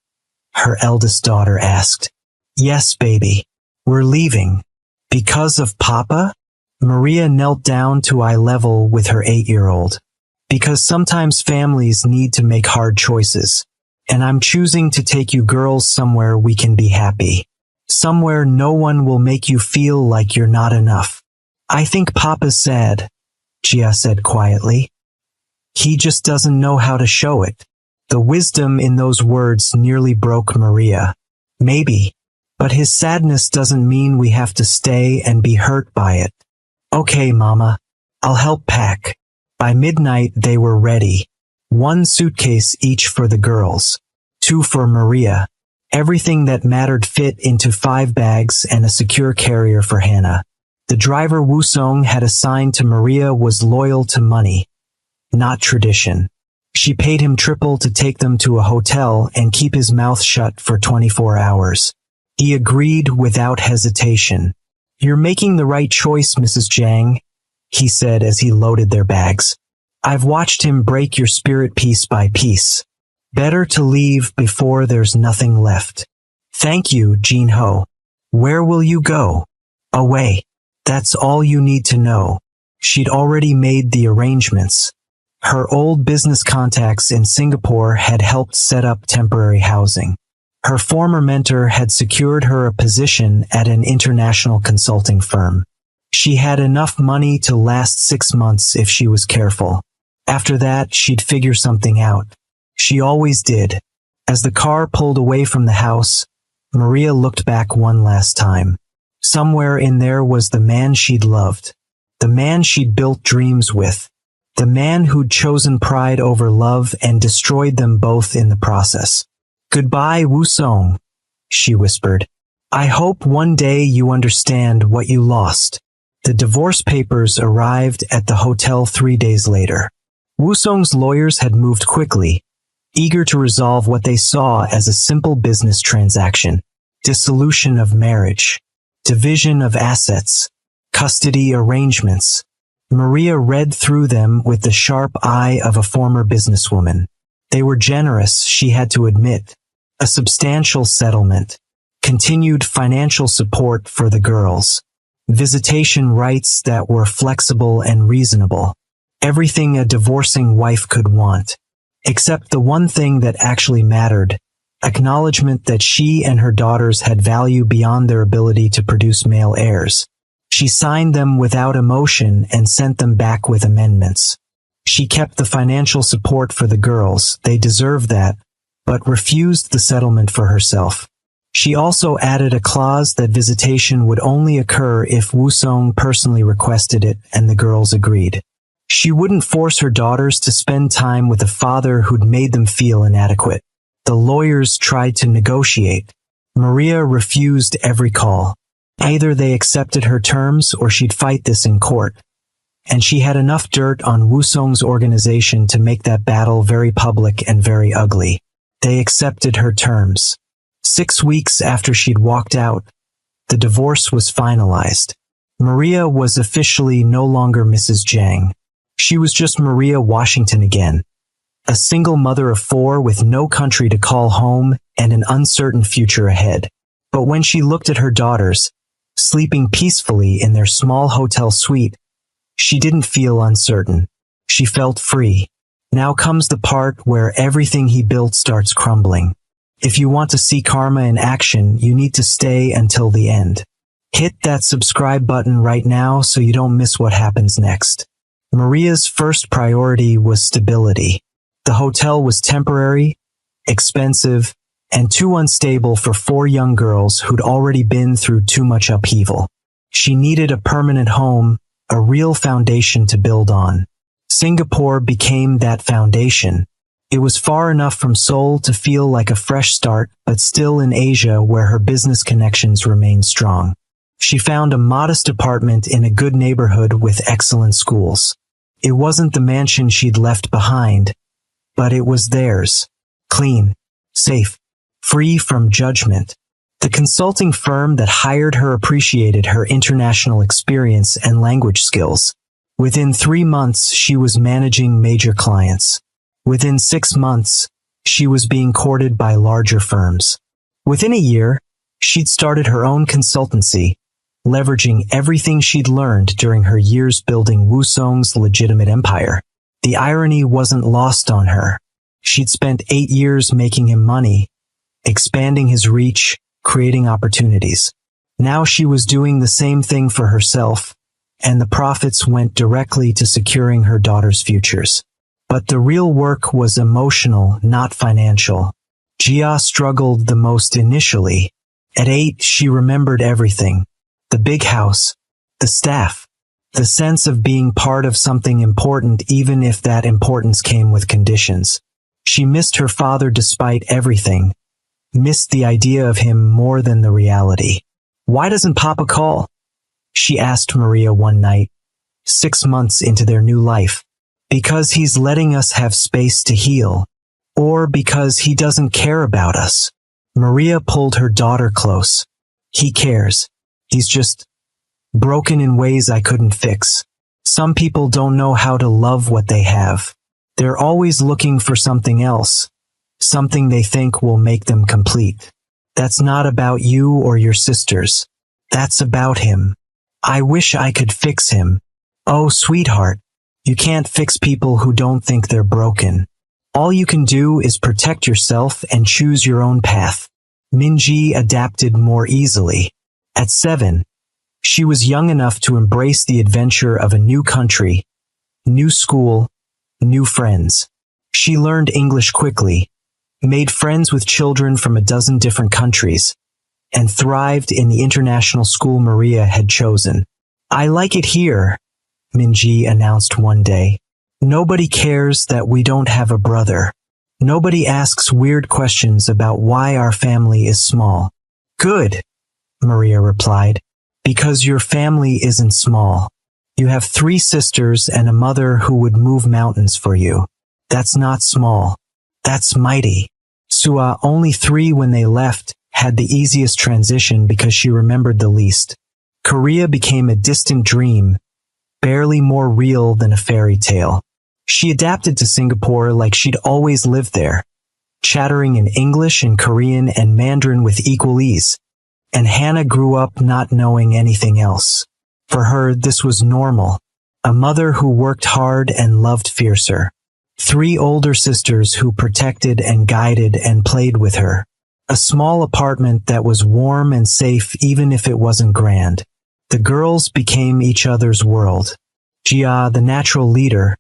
Her eldest daughter asked. Yes, baby. We're leaving. Because of Papa? Maria knelt down to eye level with her 8-year-old. Because sometimes families need to make hard choices. And I'm choosing to take you girls somewhere we can be happy. Somewhere no one will make you feel like you're not enough. I think Papa's sad, Gia said quietly. He just doesn't know how to show it. The wisdom in those words nearly broke Maria. Maybe. But his sadness doesn't mean we have to stay and be hurt by it. Okay, Mama. I'll help pack. By midnight they were ready. 1 suitcase each for the girls. 2 for Maria. Everything that mattered fit into 5 bags and a secure carrier for Hannah. The driver Wusong had assigned to Maria was loyal to money, not tradition. She paid him triple to take them to a hotel and keep his mouth shut for 24 hours. He agreed without hesitation. You're making the right choice, Mrs. Jiang, he said as he loaded their bags. I've watched him break your spirit piece by piece. Better to leave before there's nothing left. Thank you, Jin Ho. Where will you go? Away. That's all you need to know. She'd already made the arrangements. Her old business contacts in Singapore had helped set up temporary housing. Her former mentor had secured her a position at an international consulting firm. She had enough money to last 6 months if she was careful. After that, she'd figure something out. She always did. As the car pulled away from the house, Maria looked back one last time. Somewhere in there was the man she'd loved. The man she'd built dreams with. The man who'd chosen pride over love and destroyed them both in the process. Goodbye, Wusong, she whispered. I hope one day you understand what you lost. The divorce papers arrived at the hotel 3 days later. Wusong's lawyers had moved quickly, eager to resolve what they saw as a simple business transaction. Dissolution of marriage. Division of assets. Custody arrangements. Maria read through them with the sharp eye of a former businesswoman. They were generous, she had to admit. A substantial settlement. Continued financial support for the girls. Visitation rights that were flexible and reasonable. Everything a divorcing wife could want. Except the one thing that actually mattered. Acknowledgement that she and her daughters had value beyond their ability to produce male heirs. She signed them without emotion and sent them back with amendments. She kept the financial support for the girls, they deserved that, but refused the settlement for herself. She also added a clause that visitation would only occur if Wusong personally requested it and the girls agreed. She wouldn't force her daughters to spend time with a father who'd made them feel inadequate. The lawyers tried to negotiate. Maria refused every call. Either they accepted her terms or she'd fight this in court. And she had enough dirt on Wusong's organization to make that battle very public and very ugly. They accepted her terms. 6 weeks after she'd walked out, the divorce was finalized. Maria was officially no longer Mrs. Jiang. She was just Maria Washington again. A single mother of 4 with no country to call home and an uncertain future ahead. But when she looked at her daughters, sleeping peacefully in their small hotel suite, she didn't feel uncertain. She felt free. Now comes the part where everything he built starts crumbling. If you want to see karma in action, you need to stay until the end. Hit that subscribe button right now so you don't miss what happens next. Maria's first priority was stability. The hotel was temporary, expensive, and too unstable for 4 young girls who'd already been through too much upheaval. She needed a permanent home, a real foundation to build on. Singapore became that foundation. It was far enough from Seoul to feel like a fresh start, but still in Asia where her business connections remained strong. She found a modest apartment in a good neighborhood with excellent schools. It wasn't the mansion she'd left behind, but it was theirs. Clean, safe, free from judgment. The consulting firm that hired her appreciated her international experience and language skills. Within 3 months, she was managing major clients. Within 6 months, she was being courted by larger firms. Within a year, she'd started her own consultancy, leveraging everything she'd learned during her years building Wusong's legitimate empire. The irony wasn't lost on her. She'd spent 8 years making him money, expanding his reach, creating opportunities. Now she was doing the same thing for herself, and the profits went directly to securing her daughter's futures. But the real work was emotional, not financial. Jia struggled the most initially. At 8, she remembered everything. The big house, the staff, the sense of being part of something important even if that importance came with conditions. She missed her father despite everything, missed the idea of him more than the reality. "Why doesn't Papa call?" she asked Maria one night, 6 months into their new life. "Because he's letting us have space to heal, or because he doesn't care about us." Maria pulled her daughter close. "He cares. He's just broken in ways I couldn't fix. Some people don't know how to love what they have. They're always looking for something else, something they think will make them complete. That's not about you or your sisters. That's about him. I wish I could fix him." "Oh, sweetheart, you can't fix people who don't think they're broken. All you can do is protect yourself and choose your own path." Minji adapted more easily. At 7, she was young enough to embrace the adventure of a new country, new school, new friends. She learned English quickly, made friends with children from a dozen different countries, and thrived in the international school Maria had chosen. "I like it here," Minji announced one day. "Nobody cares that we don't have a brother. Nobody asks weird questions about why our family is small." "Good," Maria replied, "because your family isn't small. You have 3 sisters and a mother who would move mountains for you. That's not small. That's mighty." Sua, only 3 when they left, had the easiest transition because she remembered the least. Korea became a distant dream, barely more real than a fairy tale. She adapted to Singapore like she'd always lived there, chattering in English and Korean and Mandarin with equal ease. And Hannah grew up not knowing anything else. For her, this was normal. A mother who worked hard and loved fiercer. 3 older sisters who protected and guided and played with her. A small apartment that was warm and safe even if it wasn't grand. The girls became each other's world. Jia, the natural leader,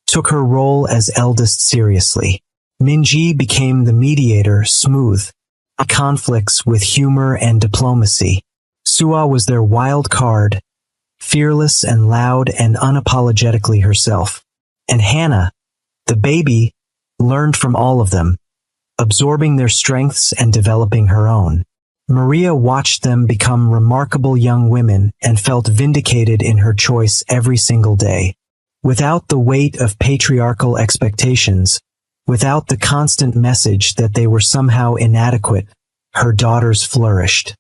took her role as eldest seriously. Minji became the mediator, smooth conflicts with humor and diplomacy. Sua was their wild card, fearless and loud and unapologetically herself. And Hannah, the baby, learned from all of them, absorbing their strengths and developing her own. Maria watched them become remarkable young women and felt vindicated in her choice every single day. Without the weight of patriarchal expectations, without the constant message that they were somehow inadequate, her daughters flourished.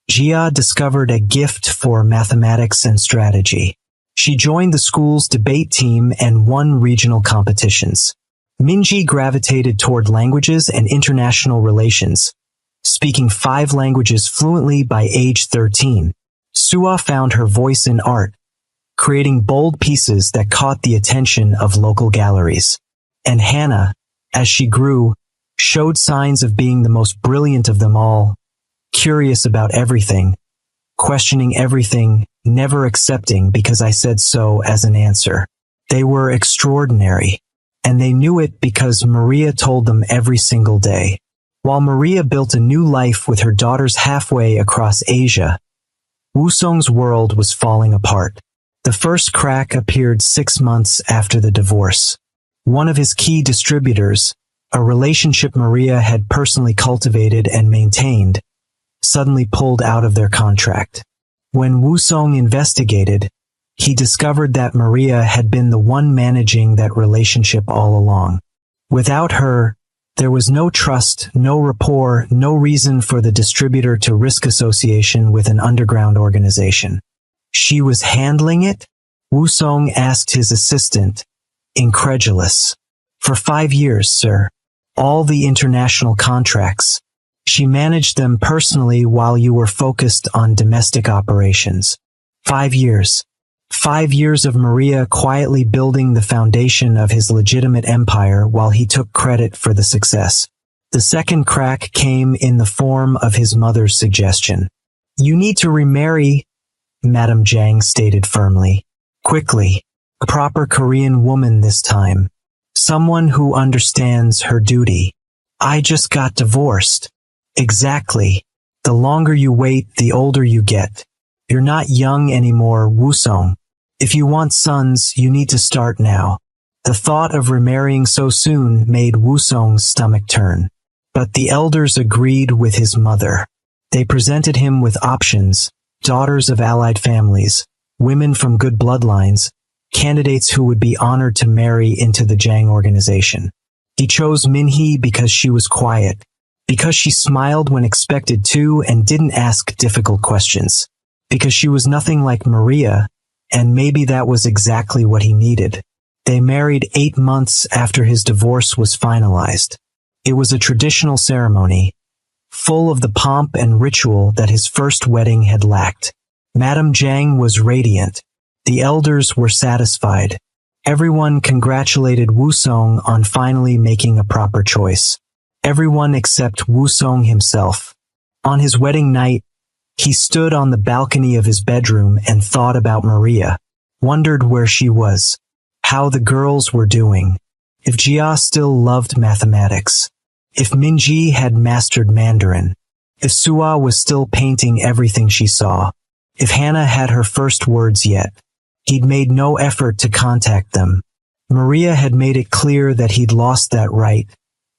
Jia discovered a gift for mathematics and strategy. She joined the school's debate team and won regional competitions. Minji gravitated toward languages and international relations, speaking 5 languages fluently by age 13. Sua found her voice in art, creating bold pieces that caught the attention of local galleries. And Hannah, as she grew, showed signs of being the most brilliant of them all, curious about everything, questioning everything, never accepting because I said so as an answer. They were extraordinary, and they knew it because Maria told them every single day. While Maria built a new life with her daughters halfway across Asia, Wusong's world was falling apart. The first crack appeared 6 months after the divorce. One of his key distributors, a relationship Maria had personally cultivated and maintained, suddenly pulled out of their contract. When Wusong investigated, he discovered that Maria had been the one managing that relationship all along. Without her, there was no trust, no rapport, no reason for the distributor to risk association with an underground organization. She was handling it? Wusong asked his assistant, incredulous. For 5 years, sir. All the international contracts. She managed them personally while you were focused on domestic operations. 5 years. 5 years of Maria quietly building the foundation of his legitimate empire while he took credit for the success. The second crack came in the form of his mother's suggestion. You need to remarry, Madame Jang stated firmly. Quickly. A proper Korean woman this time. Someone who understands her duty. I just got divorced. Exactly. The longer you wait, the older you get. You're not young anymore, Woo-sung. If you want sons, you need to start now. The thought of remarrying so soon made Woo-sung's stomach turn. But the elders agreed with his mother. They presented him with options, daughters of allied families, women from good bloodlines, candidates who would be honored to marry into the Jang organization. He chose Min-hee because she was quiet, because she smiled when expected to and didn't ask difficult questions, because she was nothing like Maria, and maybe that was exactly what he needed. They married 8 months after his divorce was finalized. It was a traditional ceremony, full of the pomp and ritual that his first wedding had lacked. Madame Jang was radiant. The elders were satisfied. Everyone congratulated Woo-sung on finally making a proper choice. Everyone except Woo-sung himself. On his wedding night, he stood on the balcony of his bedroom and thought about Maria, wondered where she was, how the girls were doing, if Jia still loved mathematics, if Minji had mastered Mandarin, if Sua was still painting everything she saw, if Hannah had her first words yet. He'd made no effort to contact them. Maria had made it clear that he'd lost that right,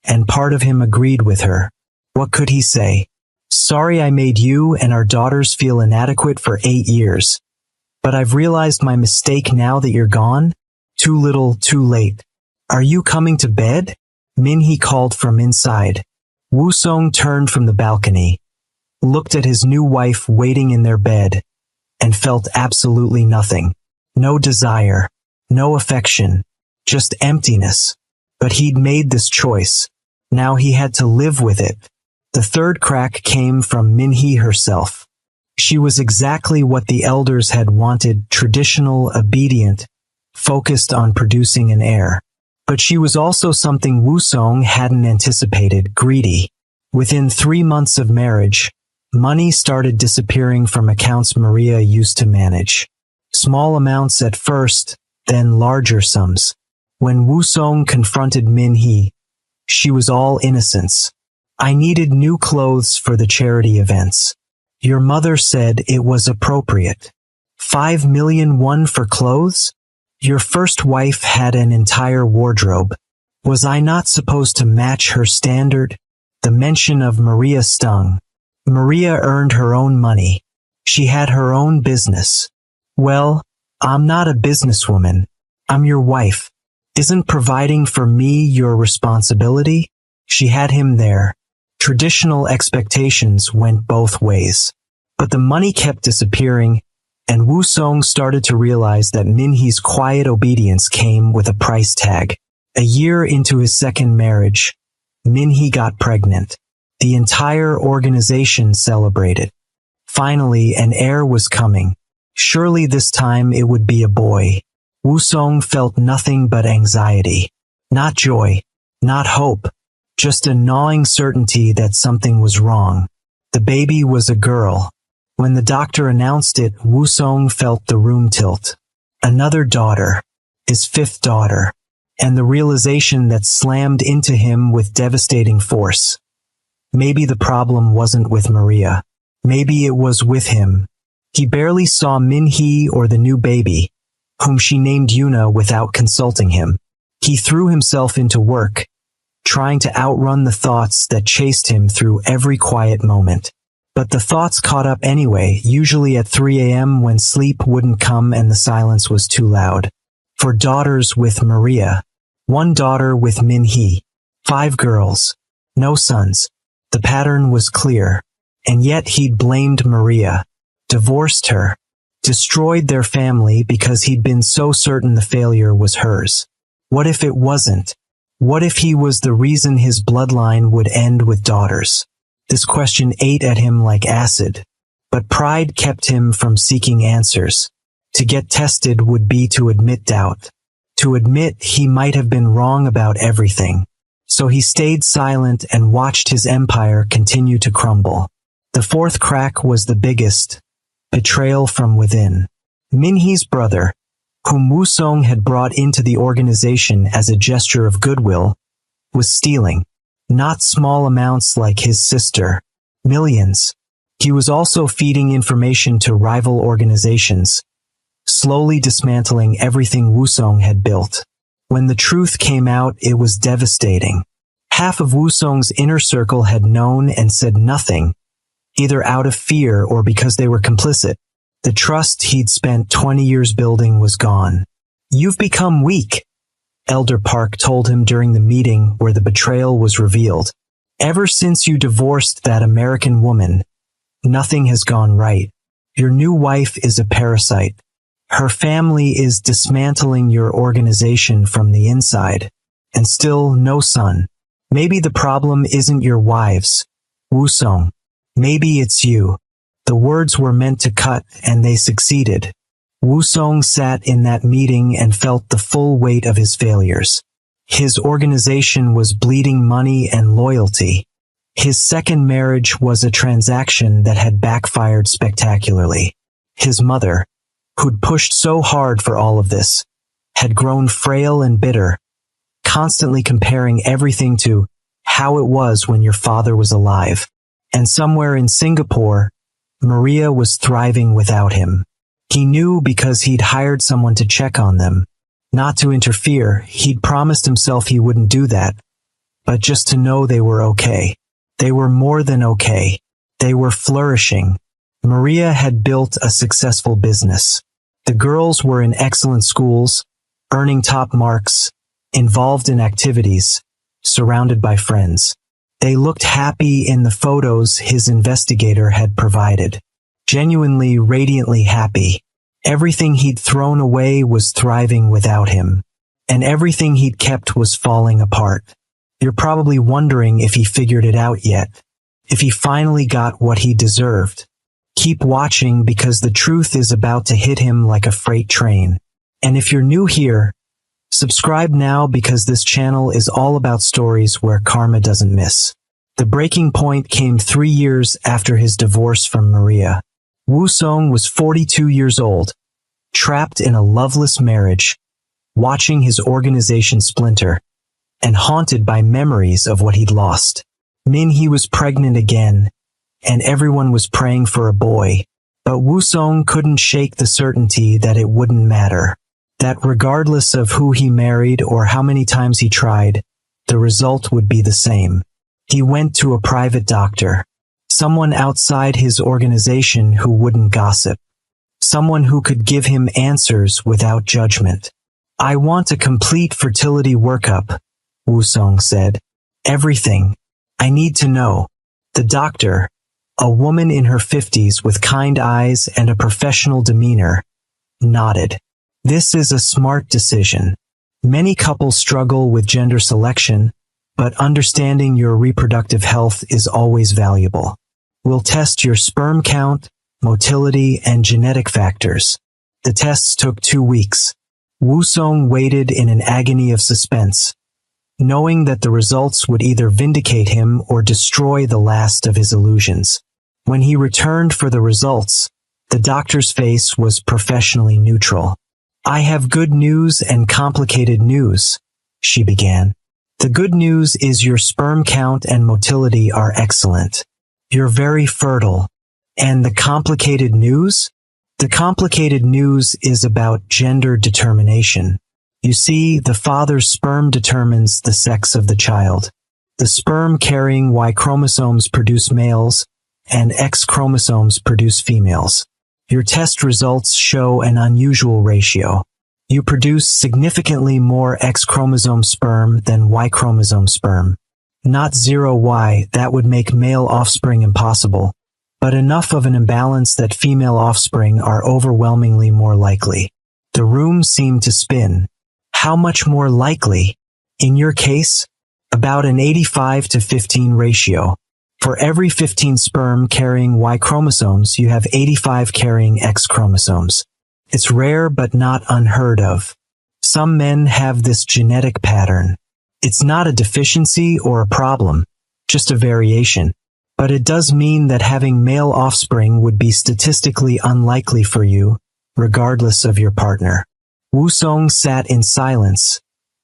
and part of him agreed with her. What could he say? Sorry I made you and our daughters feel inadequate for 8 years. But I've realized my mistake now that you're gone. Too little, too late. Are you coming to bed? Min-hee called from inside. Woo-sung turned from the balcony, looked at his new wife waiting in their bed, and felt absolutely nothing. No desire, no affection, just emptiness. But he'd made this choice. Now he had to live with it. The third crack came from Min-hee herself. She was exactly what the elders had wanted, traditional, obedient, focused on producing an heir. But she was also something Woo-sung hadn't anticipated, greedy. Within 3 months of marriage, money started disappearing from accounts Maria used to manage. Small amounts at first, then larger sums. When Woo-sung confronted Min-hee, she was all innocence. I needed new clothes for the charity events. Your mother said it was appropriate. 5 million won for clothes? Your first wife had an entire wardrobe. Was I not supposed to match her standard? The mention of Maria stung. Maria earned her own money. She had her own business. Well, I'm not a businesswoman. I'm your wife. Isn't providing for me your responsibility? She had him there. Traditional expectations went both ways. But the money kept disappearing, and Woo-sung started to realize that Min-hee's quiet obedience came with a price tag. A year into his second marriage, Min-hee got pregnant. The entire organization celebrated. Finally, an heir was coming. Surely this time it would be a boy. Woo-sung felt nothing but anxiety. Not joy, not hope, just a gnawing certainty that something was wrong. The baby was a girl. When the doctor announced it, Woo-sung felt the room tilt. Another daughter, his 5th daughter, and the realization that slammed into him with devastating force. Maybe the problem wasn't with Maria. Maybe it was with him. He barely saw Min-hee or the new baby, whom she named Yuna, without consulting him. He threw himself into work, trying to outrun the thoughts that chased him through every quiet moment. But the thoughts caught up anyway, usually at 3 a.m. when sleep wouldn't come and the silence was too loud. 4 daughters with Maria. 1 daughter with Min-hee. 5 girls. No sons. The pattern was clear. And yet he'd blamed Maria. Divorced her. Destroyed their family because he'd been so certain the failure was hers. What if it wasn't? What if he was the reason his bloodline would end with daughters? This question ate at him like acid. But pride kept him from seeking answers. To get tested would be to admit doubt. To admit he might have been wrong about everything. So he stayed silent and watched his empire continue to crumble. The fourth crack was the biggest. Betrayal from within. Minhee's brother, whom Woo-sung had brought into the organization as a gesture of goodwill, was stealing. Not small amounts like his sister. Millions. He was also feeding information to rival organizations, slowly dismantling everything Woo-sung had built. When the truth came out, it was devastating. Half of Woo-sung's inner circle had known and said nothing, either out of fear or because they were complicit. The trust he'd spent 20 years building was gone. "You've become weak," Elder Park told him during the meeting where the betrayal was revealed. "Ever since you divorced that American woman, nothing has gone right. Your new wife is a parasite. Her family is dismantling your organization from the inside. And still no son. Maybe the problem isn't your wives, Woo-sung. Maybe it's you." The words were meant to cut, and they succeeded. Woo-sung sat in that meeting and felt the full weight of his failures. His organization was bleeding money and loyalty. His second marriage was a transaction that had backfired spectacularly. His mother, who'd pushed so hard for all of this, had grown frail and bitter, constantly comparing everything to how it was when your father was alive. And somewhere in Singapore, Maria was thriving without him. He knew because he'd hired someone to check on them. Not to interfere, he'd promised himself he wouldn't do that, but just to know they were okay. They were more than okay. They were flourishing. Maria had built a successful business. The girls were in excellent schools, earning top marks, involved in activities, surrounded by friends. They looked happy in the photos his investigator had provided. Genuinely, radiantly happy. Everything he'd thrown away was thriving without him. And everything he'd kept was falling apart. You're probably wondering if he figured it out yet. If he finally got what he deserved. Keep watching because the truth is about to hit him like a freight train. And if you're new here, subscribe now because this channel is all about stories where karma doesn't miss. The breaking point came 3 years after his divorce from Maria. Woo-sung was 42 years old, trapped in a loveless marriage, watching his organization splinter, and haunted by memories of what he'd lost. Min-hee was pregnant again, and everyone was praying for a boy, but Woo-sung couldn't shake the certainty that it wouldn't matter. That regardless of who he married or how many times he tried, the result would be the same. He went to a private doctor, someone outside his organization who wouldn't gossip, someone who could give him answers without judgment. "I want a complete fertility workup," Woo-sung said. "Everything. I need to know." The doctor, a woman in her 50s with kind eyes and a professional demeanor, nodded. "This is a smart decision. Many couples struggle with gender selection, but understanding your reproductive health is always valuable. We'll test your sperm count, motility, and genetic factors." The tests took 2 weeks. Woo-sung waited in an agony of suspense, knowing that the results would either vindicate him or destroy the last of his illusions. When he returned for the results, the doctor's face was professionally neutral. "I have good news and complicated news," she began. "The good news is your sperm count and motility are excellent. You're very fertile. And the complicated news? The complicated news is about gender determination. You see, the father's sperm determines the sex of the child. The sperm carrying Y chromosomes produce males, and X chromosomes produce females. Your test results show an unusual ratio. You produce significantly more X chromosome sperm than Y chromosome sperm. Not 0Y, that would make male offspring impossible, but enough of an imbalance that female offspring are overwhelmingly more likely." The room seemed to spin. "How much more likely? In your case, about an 85 to 15 ratio. For every 15 sperm carrying Y chromosomes, you have 85 carrying X chromosomes. It's rare but not unheard of. Some men have this genetic pattern. It's not a deficiency or a problem, just a variation. But it does mean that having male offspring would be statistically unlikely for you, regardless of your partner. Wusong sat in silence,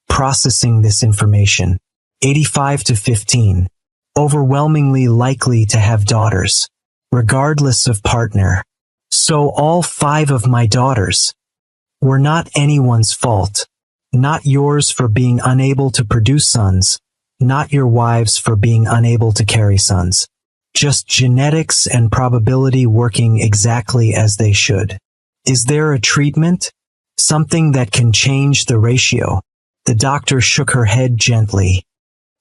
processing this information. 85 to 15. Overwhelmingly likely to have daughters, regardless of partner. So all 5 of my daughters were not anyone's fault. Not yours for being unable to produce sons, not your wives for being unable to carry sons. Just genetics and probability working exactly as they should. Is there a treatment? Something that can change the ratio? The doctor shook her head gently.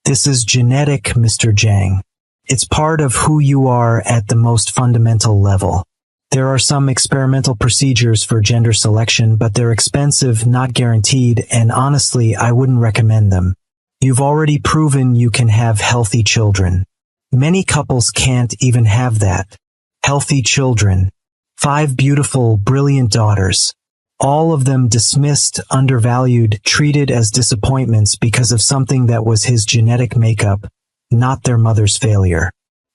This is genetic, Mr. Zhang. It's part of who you are at the most fundamental level. There are some experimental procedures for gender selection, but they're expensive, not guaranteed, and honestly, I wouldn't recommend them. You've already proven you can have healthy children. Many couples can't even have that. Healthy children. 5 beautiful, brilliant daughters. All of them dismissed, undervalued, treated as disappointments because of something that was his genetic makeup, not their mother's failure.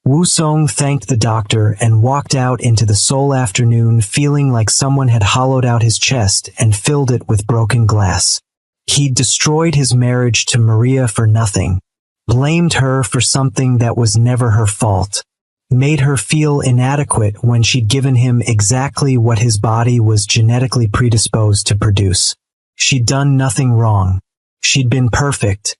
Wusong thanked the doctor and walked out into the Seoul afternoon feeling like someone had hollowed out his chest and filled it with broken glass. He'd destroyed his marriage to Maria for nothing, blamed her for something that was never her fault, made her feel inadequate when she'd given him exactly what his body was genetically predisposed to produce. She'd done nothing wrong. She'd been perfect.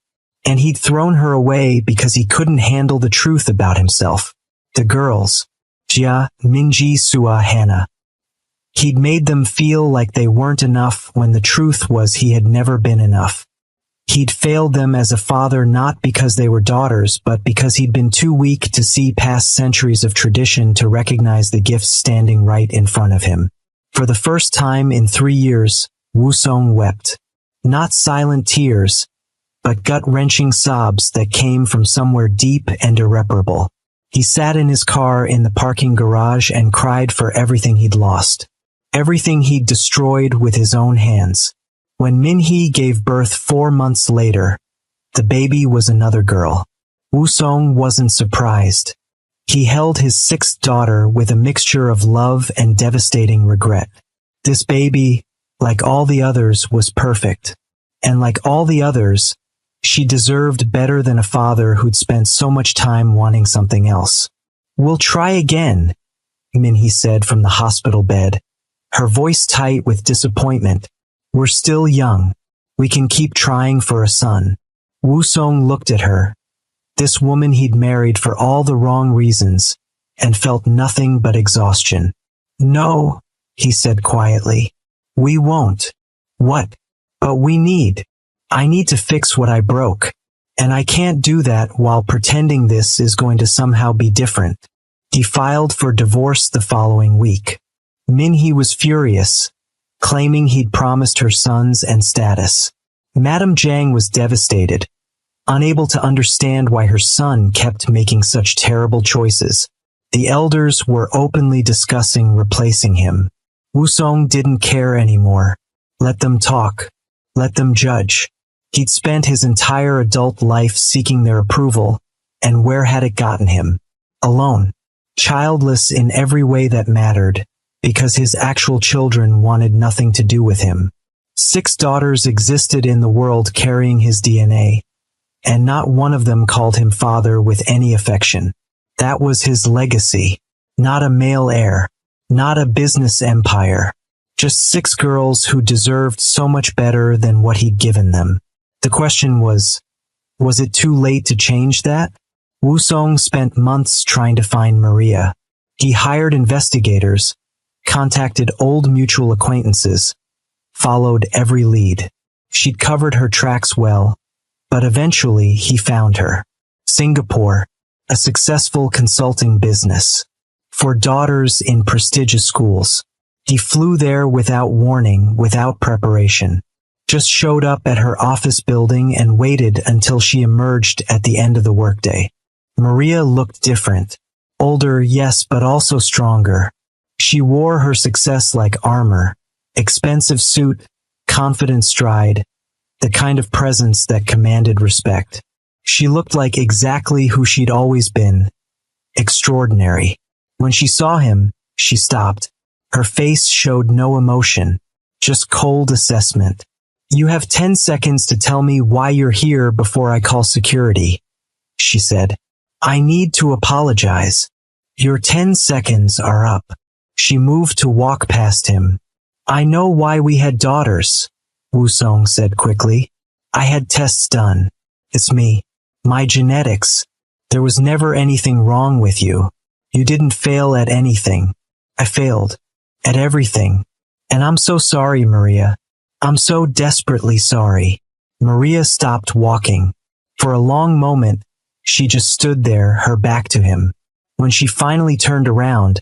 And he'd thrown her away because he couldn't handle the truth about himself. The girls, Jia, Minji, Sua, Hannah. He'd made them feel like they weren't enough when the truth was he had never been enough. He'd failed them as a father not because they were daughters, but because he'd been too weak to see past centuries of tradition to recognize the gifts standing right in front of him. For the first time in 3 years, Wusong wept. Not silent tears, but gut-wrenching sobs that came from somewhere deep and irreparable. He sat in his car in the parking garage and cried for everything he'd lost. Everything he'd destroyed with his own hands. When Minhee gave birth 4 months later, the baby was another girl. Wusong wasn't surprised. He held his 6th daughter with a mixture of love and devastating regret. This baby, like all the others, was perfect. And like all the others, she deserved better than a father who'd spent so much time wanting something else. We'll try again, Minhee said from the hospital bed, her voice tight with disappointment. We're still young. We can keep trying for a son. Wusong looked at her. This woman he'd married for all the wrong reasons, and felt nothing but exhaustion. No, he said quietly. We won't. What? But we need. I need to fix what I broke. And I can't do that while pretending this is going to somehow be different. He filed for divorce the following week. Minhee was furious, claiming he'd promised her sons and status. Madame Zhang was devastated, unable to understand why her son kept making such terrible choices. The elders were openly discussing replacing him. Wusong didn't care anymore. Let them talk. Let them judge. He'd spent his entire adult life seeking their approval, and where had it gotten him? Alone. Childless in every way that mattered, because his actual children wanted nothing to do with him. 6 daughters existed in the world carrying his DNA, and not one of them called him father with any affection. That was his legacy. Not a male heir. Not a business empire. Just 6 girls who deserved so much better than what he'd given them. The question was it too late to change that? Wusong spent months trying to find Maria. He hired investigators, contacted old mutual acquaintances, followed every lead. She'd covered her tracks well, but eventually he found her. Singapore, a successful consulting business. For daughters in prestigious schools. He flew there without warning, without preparation. Just showed up at her office building and waited until she emerged at the end of the workday. Maria looked different. Older, yes, but also stronger. She wore her success like armor. Expensive suit, confident stride, the kind of presence that commanded respect. She looked like exactly who she'd always been. Extraordinary. When she saw him, she stopped. Her face showed no emotion, just cold assessment. You have 10 seconds to tell me why you're here before I call security, she said. I need to apologize. Your 10 seconds are up. She moved to walk past him. I know why we had daughters, Woo-sung said quickly. I had tests done. It's me. My genetics. There was never anything wrong with you. You didn't fail at anything. I failed. At everything. And I'm so sorry, Maria. I'm so desperately sorry. Maria stopped walking. For a long moment, she just stood there, her back to him. When she finally turned around,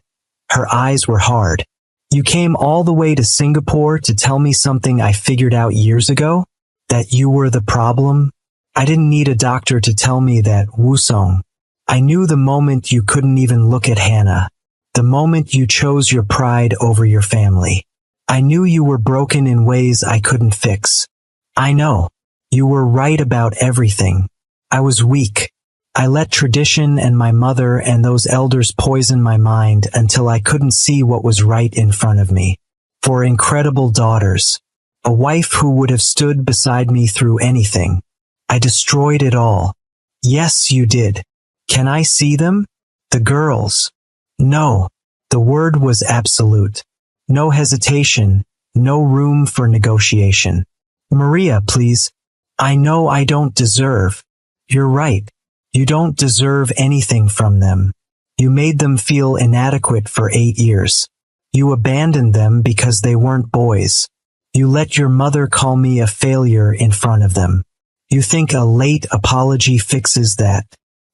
her eyes were hard. You came all the way to Singapore to tell me something I figured out years ago? That you were the problem? I didn't need a doctor to tell me that, Woo-sung. I knew the moment you couldn't even look at Hannah. The moment you chose your pride over your family. I knew you were broken in ways I couldn't fix. I know. You were right about everything. I was weak. I let tradition and my mother and those elders poison my mind until I couldn't see what was right in front of me. For incredible daughters. A wife who would have stood beside me through anything. I destroyed it all. Yes, you did. Can I see them? The girls. No. The word was absolute. No hesitation. No room for negotiation. Maria, please. I know I don't deserve. You're right. You don't deserve anything from them. You made them feel inadequate for 8 years. You abandoned them because they weren't boys. You let your mother call me a failure in front of them. You think a late apology fixes that?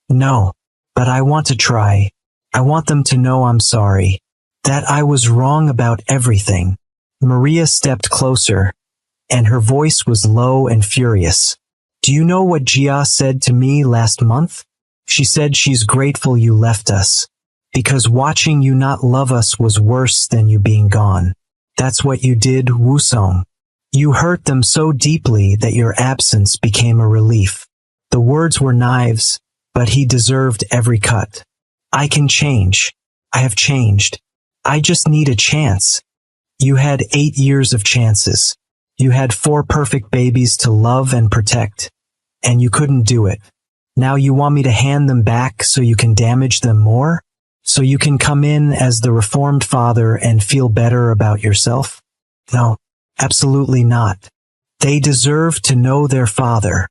No. But I want to try. I want them to know I'm sorry. That I was wrong about everything. Maria stepped closer, and her voice was low and furious. Do you know what Jia said to me last month? She said she's grateful you left us. Because watching you not love us was worse than you being gone. That's what you did, Woo-sung. You hurt them so deeply that your absence became a relief. The words were knives, but he deserved every cut. I can change. I have changed. I just need a chance. You had 8 years of chances. You had 4 perfect babies to love and protect. And you couldn't do it. Now you want me to hand them back so you can damage them more? So you can come in as the reformed father and feel better about yourself? No, absolutely not. They deserve to know their father.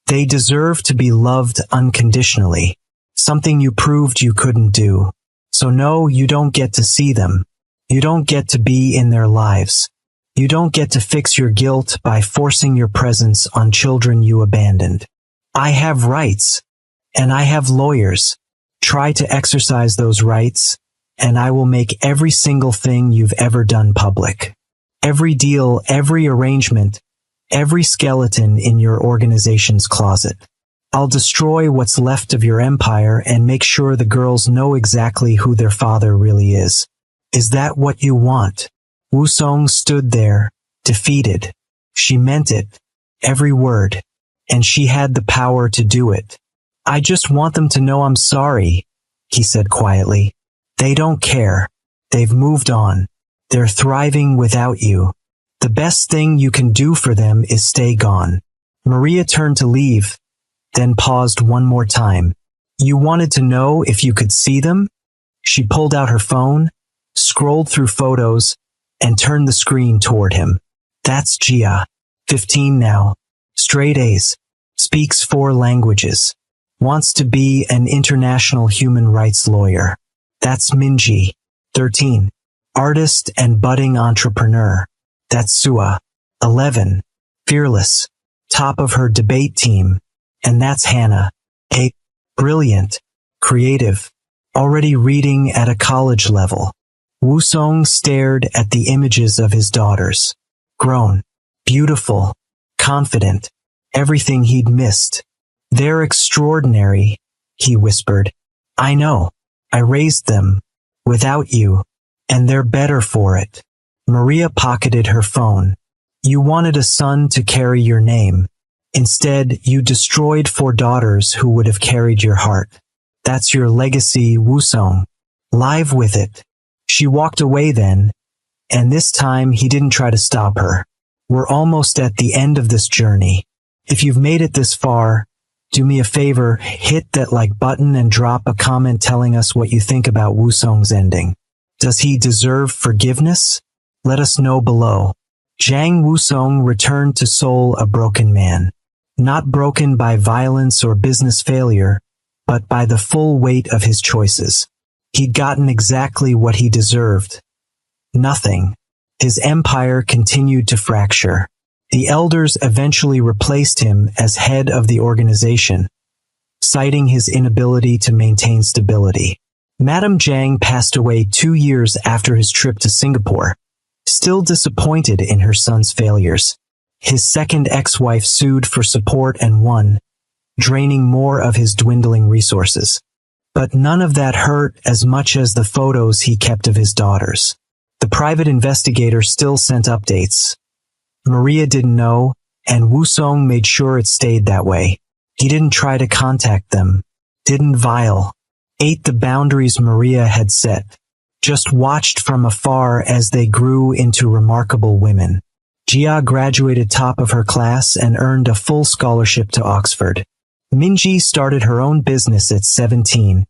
They deserve to be loved unconditionally. Something you proved you couldn't do. So no, you don't get to see them. You don't get to be in their lives. You don't get to fix your guilt by forcing your presence on children you abandoned. I have rights, and I have lawyers. Try to exercise those rights, and I will make every single thing you've ever done public. Every deal, every arrangement, every skeleton in your organization's closet. I'll destroy what's left of your empire and make sure the girls know exactly who their father really is. Is that what you want? Woo-sung stood there, defeated. She meant it, every word, and she had the power to do it. I just want them to know I'm sorry, he said quietly. They don't care. They've moved on. They're thriving without you. The best thing you can do for them is stay gone. Maria turned to leave, then paused one more time. You wanted to know if you could see them? She pulled out her phone, scrolled through photos, and turned the screen toward him. That's Jia. 15 now. Straight A's. Speaks 4 languages. Wants to be an international human rights lawyer. That's Minji. 13. Artist and budding entrepreneur. That's Sua. 11. Fearless. Top of her debate team. And that's Hannah. 8. Brilliant. Creative. Already reading at a college level. Woo-sung stared at the images of his daughters. Grown. Beautiful. Confident. Everything he'd missed. They're extraordinary, he whispered. I know. I raised them. Without you. And they're better for it. Maria pocketed her phone. You wanted a son to carry your name. Instead, you destroyed 4 daughters who would have carried your heart. That's your legacy, Woo-sung. Live with it. She walked away then, and this time he didn't try to stop her. We're almost at the end of this journey. If you've made it this far, do me a favor, hit that like button and drop a comment telling us what you think about Woo-sung's ending. Does he deserve forgiveness? Let us know below. Jang Woo-sung returned to Seoul a broken man. Not broken by violence or business failure, but by the full weight of his choices. He'd gotten exactly what he deserved. Nothing. His empire continued to fracture. The elders eventually replaced him as head of the organization, citing his inability to maintain stability. Madame Jang passed away 2 years after his trip to Singapore, still disappointed in her son's failures. His second ex-wife sued for support and won, draining more of his dwindling resources. But none of that hurt as much as the photos he kept of his daughters. The private investigator still sent updates. Maria didn't know, and Woo-sung made sure it stayed that way. He didn't try to contact them, didn't violate the boundaries Maria had set, just watched from afar as they grew into remarkable women. Jia graduated top of her class and earned a full scholarship to Oxford. Minji started her own business at 17,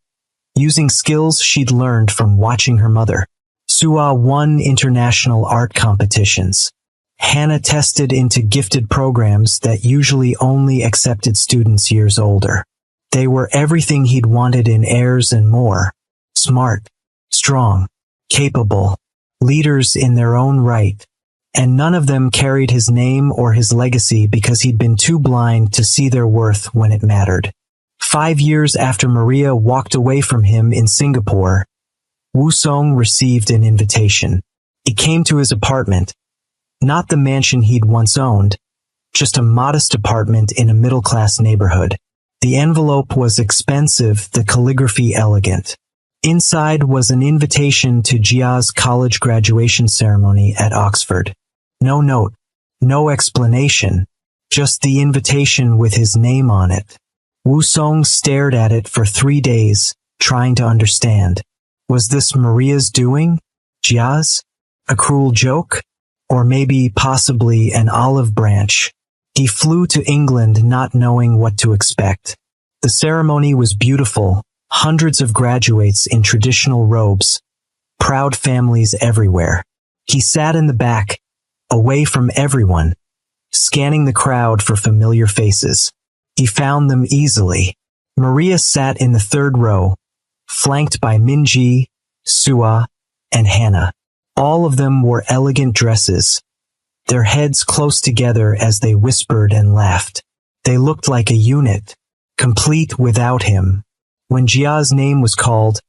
using skills she'd learned from watching her mother. Sua won international art competitions. Hannah tested into gifted programs that usually only accepted students years older. They were everything he'd wanted in heirs and more. Smart, strong, capable, leaders in their own right. And none of them carried his name or his legacy because he'd been too blind to see their worth when it mattered. 5 years after Maria walked away from him in Singapore, Woo-sung received an invitation. It came to his apartment, not the mansion he'd once owned, just a modest apartment in a middle-class neighborhood. The envelope was expensive, the calligraphy elegant. Inside was an invitation to Jia's college graduation ceremony at Oxford. No note, no explanation, just the invitation with his name on it. Woo-sung stared at it for 3 days, trying to understand. Was this Maria's doing? Jia's? A cruel joke? Or maybe possibly an olive branch? He flew to England not knowing what to expect. The ceremony was beautiful, hundreds of graduates in traditional robes, proud families everywhere. He sat in the back, away from everyone, scanning the crowd for familiar faces. He found them easily. Maria sat in the 3rd row, flanked by Minji, Sua, and Hannah. All of them wore elegant dresses, their heads close together as they whispered and laughed. They looked like a unit, complete without him. When Jia's name was called,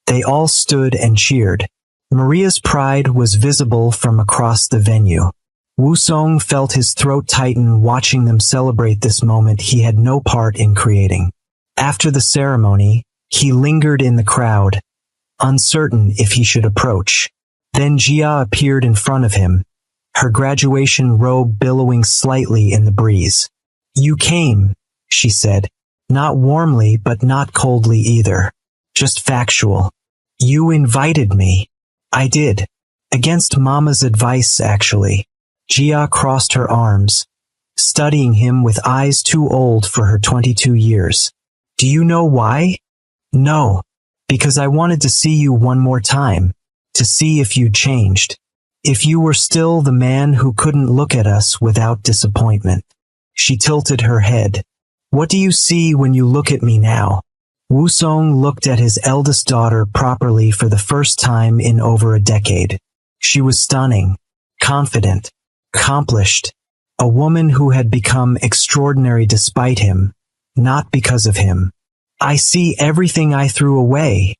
they all stood and cheered. Maria's pride was visible from across the venue. Woo-sung felt his throat tighten watching them celebrate this moment he had no part in creating. After the ceremony, he lingered in the crowd, uncertain if he should approach. Then Jia appeared in front of him, her graduation robe billowing slightly in the breeze. You came, she said, not warmly but not coldly either, just factual. You invited me. I did. Against Mama's advice, actually. Jia crossed her arms, studying him with eyes too old for her 22 years. Do you know why? No. Because I wanted to see you one more time, to see if you'd changed. If you were still the man who couldn't look at us without disappointment. She tilted her head. What do you see when you look at me now? Woo-sung looked at his eldest daughter properly for the first time in over a decade. She was stunning, confident, accomplished, a woman who had become extraordinary despite him, not because of him. I see everything I threw away,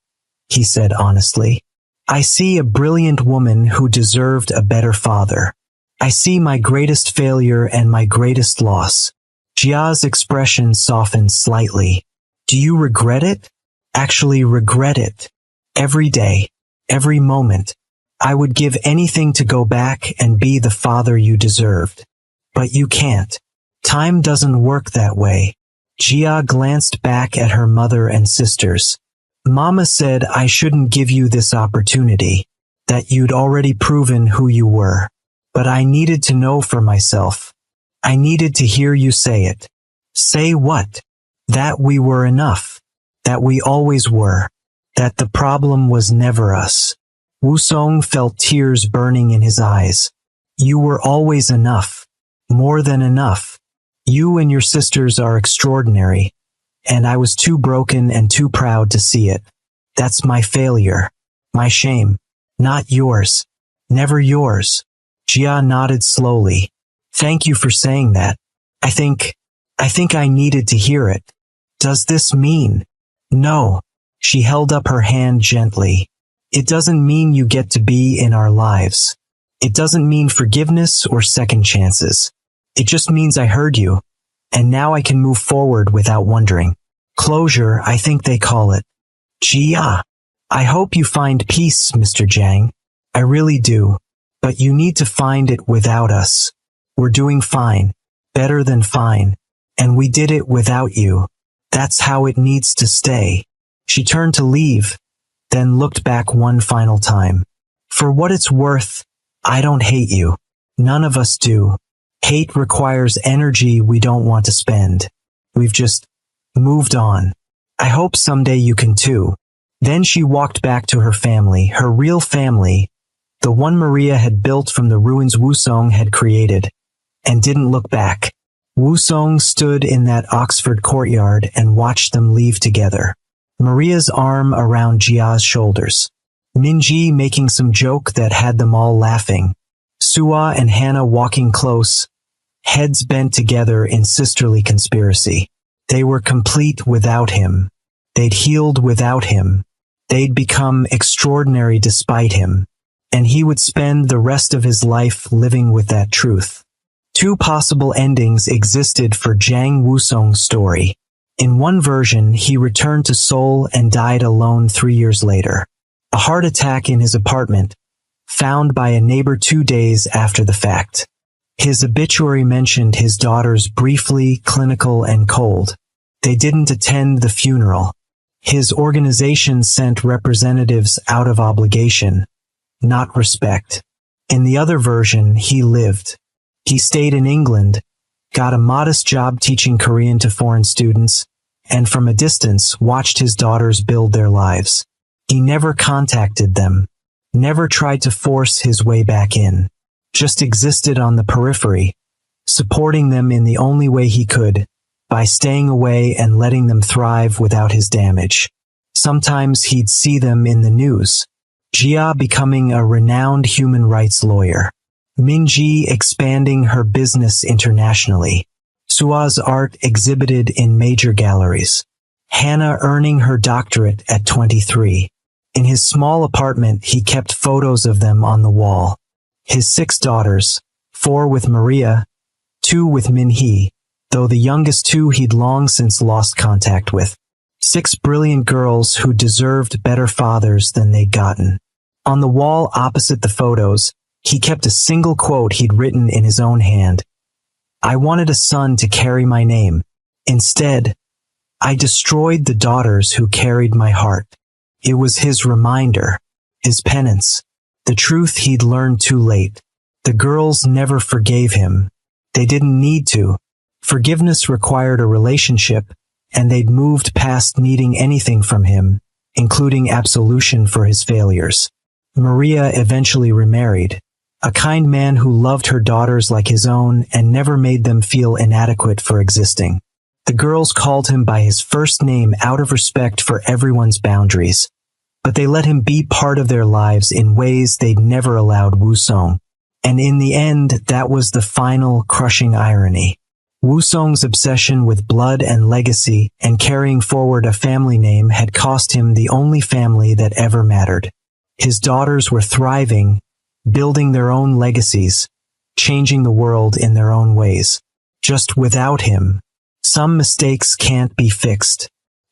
he said honestly. I see a brilliant woman who deserved a better father. I see my greatest failure and my greatest loss. Jia's expression softened slightly. Do you regret it? Actually regret it. Every day, every moment. I would give anything to go back and be the father you deserved. But you can't. Time doesn't work that way. Jia glanced back at her mother and sisters. Mama said I shouldn't give you this opportunity, that you'd already proven who you were. But I needed to know for myself. I needed to hear you say it. Say what? That we were enough. That we always were. That the problem was never us. Wusong felt tears burning in his eyes. You were always enough. More than enough. You and your sisters are extraordinary, and I was too broken and too proud to see it. That's my failure. My shame. Not yours. Never yours. Jia nodded slowly. Thank you for saying that. I think I needed to hear it. Does this mean? No. She held up her hand gently. It doesn't mean you get to be in our lives. It doesn't mean forgiveness or second chances. It just means I heard you, and now I can move forward without wondering. Closure, I think they call it. Jia. I hope you find peace, Mr. Jiang. I really do. But you need to find it without us. We're doing fine. Better than fine. And we did it without you. That's how it needs to stay. She turned to leave, then looked back one final time. For what it's worth, I don't hate you. None of us do. Hate requires energy we don't want to spend. We've just moved on. I hope someday you can too. Then she walked back to her family, her real family, the one Maria had built from the ruins Wusong had created, and didn't look back. Wusong stood in that Oxford courtyard and watched them leave together. Maria's arm around Jia's shoulders. Minji making some joke that had them all laughing. Suwa and Hannah walking close, heads bent together in sisterly conspiracy. They were complete without him. They'd healed without him. They'd become extraordinary despite him. And he would spend the rest of his life living with that truth. Two possible endings existed for Jiang Wusong's story. In one version, he returned to Seoul and died alone 3 years later. A heart attack in his apartment, found by a neighbor 2 days after the fact. His obituary mentioned his daughters briefly, clinical, and cold. They didn't attend the funeral. His organization sent representatives out of obligation, not respect. In the other version, he lived. He stayed in England, got a modest job teaching Korean to foreign students, and from a distance watched his daughters build their lives. He never contacted them, never tried to force his way back in, just existed on the periphery, supporting them in the only way he could, by staying away and letting them thrive without his damage. Sometimes he'd see them in the news. Jia becoming a renowned human rights lawyer. Minji expanding her business internationally. Sua's art exhibited in major galleries. Hannah earning her doctorate at 23. In his small apartment, he kept photos of them on the wall. His 6 daughters, 4 with Maria, 2 with Minhee, though the youngest 2 he'd long since lost contact with. 6 brilliant girls who deserved better fathers than they'd gotten. On the wall opposite the photos, he kept a single quote he'd written in his own hand. I wanted a son to carry my name. Instead, I destroyed the daughters who carried my heart. It was his reminder, his penance, the truth he'd learned too late. The girls never forgave him. They didn't need to. Forgiveness required a relationship, and they'd moved past needing anything from him, including absolution for his failures. Maria eventually remarried, a kind man who loved her daughters like his own and never made them feel inadequate for existing. The girls called him by his first name out of respect for everyone's boundaries, but they let him be part of their lives in ways they'd never allowed Wusong. And in the end, that was the final crushing irony. Wusong's obsession with blood and legacy and carrying forward a family name had cost him the only family that ever mattered. His daughters were thriving, building their own legacies, changing the world in their own ways. Just without him. Some mistakes can't be fixed.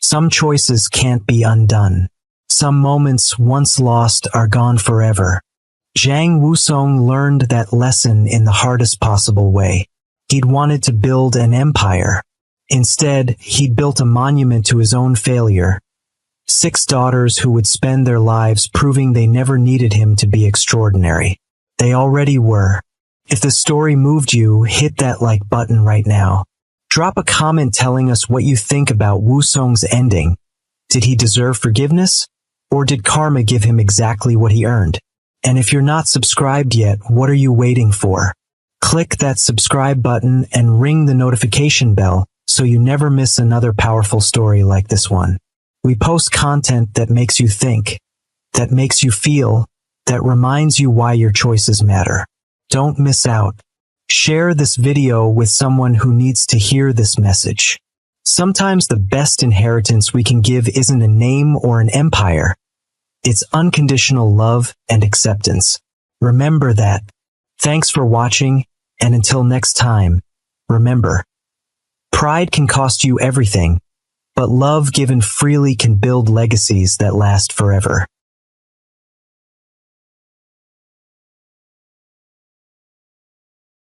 Some choices can't be undone. Some moments once lost are gone forever. Zhang Wusong learned that lesson in the hardest possible way. He'd wanted to build an empire. Instead, he'd built a monument to his own failure. 6 daughters who would spend their lives proving they never needed him to be extraordinary. They already were. If the story moved you, hit that like button right now. Drop a comment telling us what you think about Wusong's ending. Did he deserve forgiveness? Or did karma give him exactly what he earned? And if you're not subscribed yet, what are you waiting for? Click that subscribe button and ring the notification bell so you never miss another powerful story like this one. We post content that makes you think, that makes you feel, that reminds you why your choices matter. Don't miss out. Share this video with someone who needs to hear this message. Sometimes the best inheritance we can give isn't a name or an empire. It's unconditional love and acceptance. Remember that. Thanks for watching, and until next time, remember, pride can cost you everything, but love given freely can build legacies that last forever.